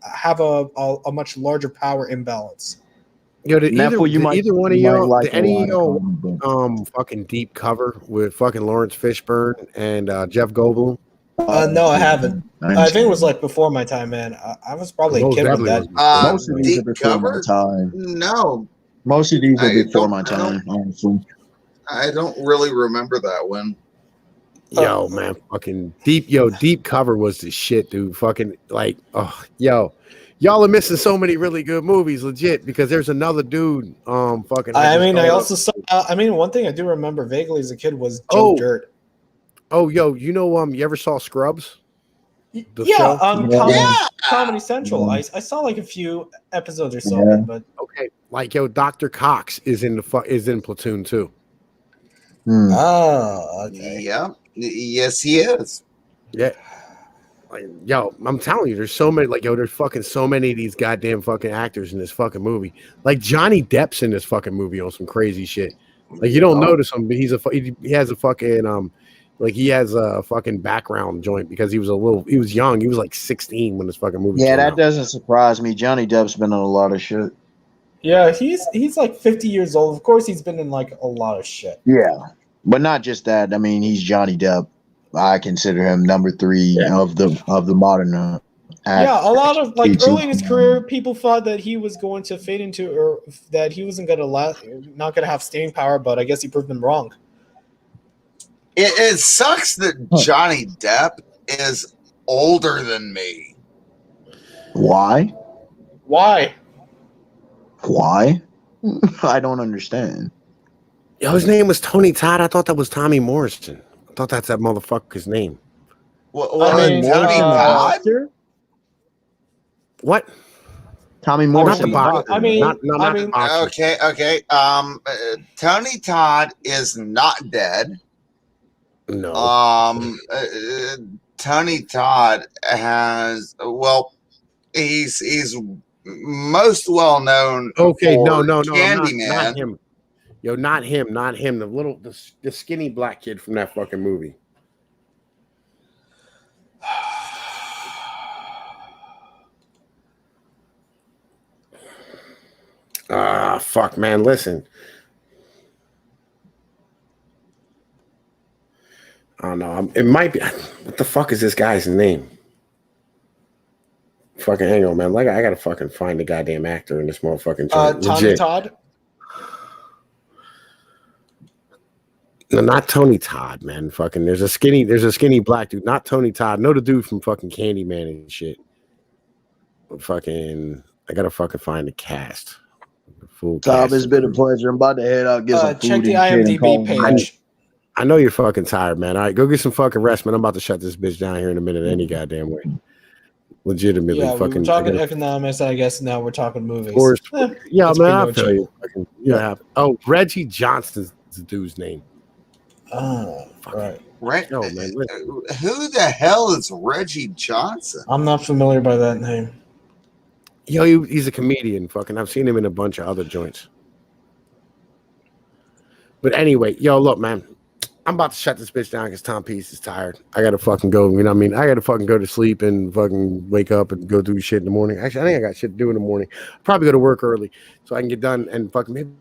have a much larger power imbalance. Yo, either one of y'all, any of y'all fucking Deep Cover with fucking Lawrence Fishburne and Jeff Goldblum? No, I haven't. I think it was like before my time, man. I was probably a kid with that. Most of these are before my time. No. Most of these are before my time, honestly. I don't really remember that one. Yo, man, fucking Deep Cover was the shit, dude. Fucking like, Y'all are missing so many really good movies, legit. Because there's another dude, fucking. I also saw. One thing I do remember vaguely as a kid was Joe Dirt. Oh, yo, you know, you ever saw Scrubs? Comedy Central. I saw like a few episodes or so of it, but okay, like Dr. Cox is in Platoon too. Oh, okay. Yeah, yes, he is. Yeah, like, yo, I'm telling you, there's so many. Like, yo, there's fucking so many of these goddamn fucking actors in this fucking movie. Like Johnny Depp's in this fucking movie on some crazy shit. Like you don't notice him, but he has a fucking like he has a fucking background joint because he was young. He was like 16 when this fucking movie came out. Doesn't surprise me. Johnny Depp's been in a lot of shit. Yeah, he's like 50 years old. Of course, he's been in like a lot of shit. Yeah, but not just that. I mean, he's Johnny Depp. I consider him number 3 of the modern. A lot of like early in his career, people thought that he was going to fade into, or that he wasn't not gonna have staying power. But I guess he proved them wrong. It sucks that Johnny Depp is older than me. Why? Why? I don't understand. Yo, his name was Tony Todd. I thought that was Tommy Morrison. I thought that's that motherfucker's name. Tony Todd? What? Tommy Morrison. Not okay. Tony Todd is not dead. No. Tony Todd has he's most well known. Okay, no, Candyman. not him. Yo, not him. The skinny black kid from that fucking movie. Fuck, man. Listen. I don't know. It might be. What the fuck is this guy's name? Fucking hang on, man. Like I gotta fucking find the goddamn actor in this motherfucking. Tony Todd. No, not Tony Todd, man. Fucking, there's a skinny black dude. Not Tony Todd. No, the dude from fucking Candyman and shit. But fucking, I gotta fucking find the cast. The full Tom, cast. it's been a pleasure. I'm about to head out, get some food. Check the IMDb page. I know you're fucking tired, man. All right, go get some fucking rest, man. I'm about to shut this bitch down here in a minute any goddamn way. Legitimately, yeah, fucking. We were talking economics, I guess. Now we're talking movies. Yeah, man, I'll tell you. Yeah. Oh, Reggie Johnston's the dude's name. Oh, right. No, man. Who the hell is Reggie Johnson? I'm not familiar by that name. Yo, he's a comedian. Fucking, I've seen him in a bunch of other joints. But anyway, yo, look, man. I'm about to shut this bitch down because Tom Peace is tired. I gotta fucking go. You know what I mean? I gotta fucking go to sleep and fucking wake up and go do shit in the morning. Actually, I think I got shit to do in the morning. Probably go to work early so I can get done and fucking maybe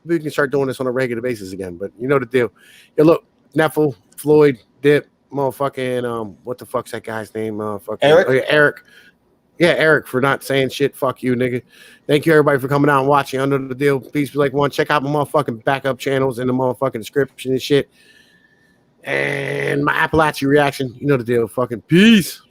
we can start doing this on a regular basis again. But you know the deal. Yo, look, Neffel, Floyd, Dip, motherfucking what the fuck's that guy's name? Eric. Oh, yeah, Eric. Yeah, Eric, for not saying shit. Fuck you, nigga. Thank you, everybody, for coming out and watching. I know the deal. Peace be like one. Check out my motherfucking backup channels in the motherfucking description and shit. And my Appalachia reaction. You know the deal. Fucking peace.